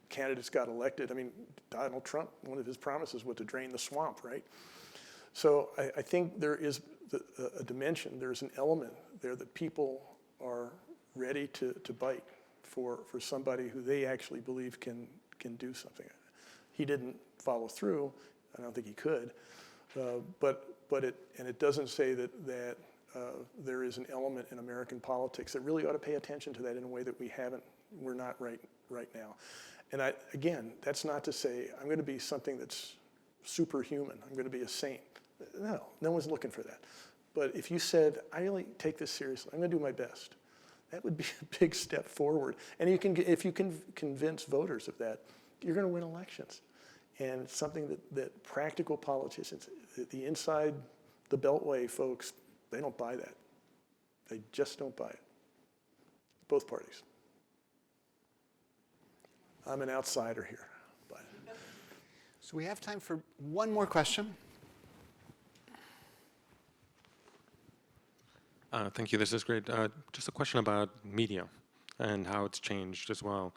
candidates got elected. I mean, Donald Trump, one of his promises was to drain the swamp, right? So I think there is a dimension, there's an element there that people are ready to bite for somebody who they actually believe can do something. He didn't follow through. I don't think he could. But it doesn't say that there is an element in American politics that really ought to pay attention to that in a way that we're not right now. And again, that's not to say I'm going to be something that's superhuman. I'm going to be a saint. No one's looking for that. But if you said, I really take this seriously, I'm going to do my best, that would be a big step forward. And if you can convince voters of that, you're going to win elections. And it's something that practical politicians, the inside the Beltway folks, they don't buy that. They just don't buy it. Both parties. I'm an outsider here. But. So we have time for one more question. Thank you. This is great. Just a question about media and how it's changed as well.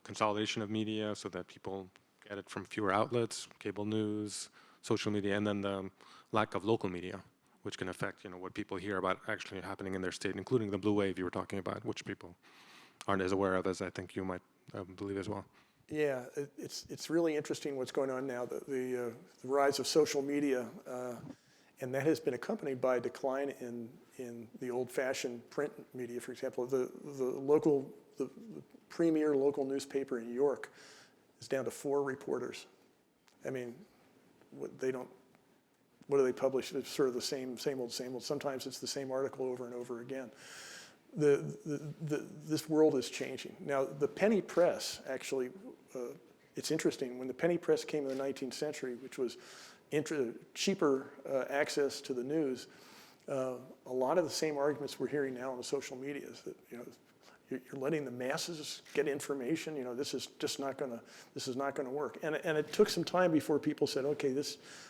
Consolidation of media so that people get it from fewer outlets, cable news, social media, and then the lack of local media, which can affect what people hear about actually happening in their state, including the blue wave you were talking about, which people aren't as aware of as I think you might believe as well. Yeah, it's really interesting what's going on now. The rise of social media, and that has been accompanied by a decline in the old-fashioned print media. For example, the premier local newspaper in York is down to 4 reporters. I mean, what do they publish? It's sort of the same old, same old. Sometimes it's the same article over and over again. This world is changing. Now, the penny press, actually, it's interesting. When the penny press came in the 19th century, which was cheaper access to the news, a lot of the same arguments we're hearing now on the social media is that, you know, you're letting the masses get information. You know, this is just not gonna work. And it took some time before people said, okay,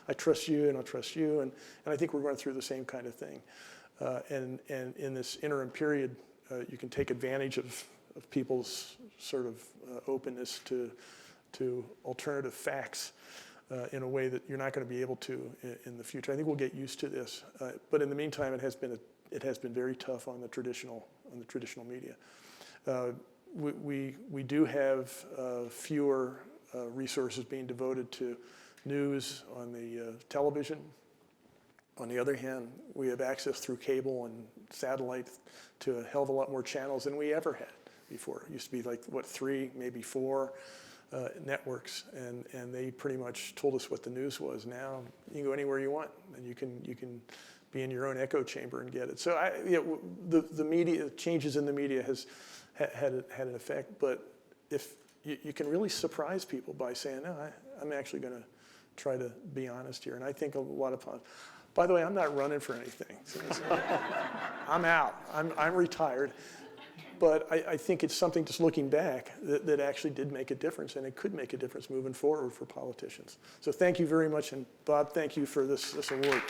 I trust you and I'll trust you. And I think we're going through the same kind of thing. And in this interim period, you can take advantage of people's sort of openness to alternative facts in a way that you're not going to be able to in the future. I think we'll get used to this. But in the meantime, it has been very tough on the traditional media. We do have fewer resources being devoted to news on the television. On the other hand, we have access through cable and satellite to a hell of a lot more channels than we ever had before. It used to be like, what, 3, maybe 4 networks, and they pretty much told us what the news was. Now you can go anywhere you want, and you can be in your own echo chamber and get it. So the media changes in the media has had an effect, but if you can really surprise people by saying, no, I'm actually going to try to be honest here, and I think a lot of. By the way, I'm not running for anything. So I'm out. I'm retired. But I think it's something, just looking back, that actually did make a difference, and it could make a difference moving forward for politicians. So thank you very much, and Bob, thank you for this award.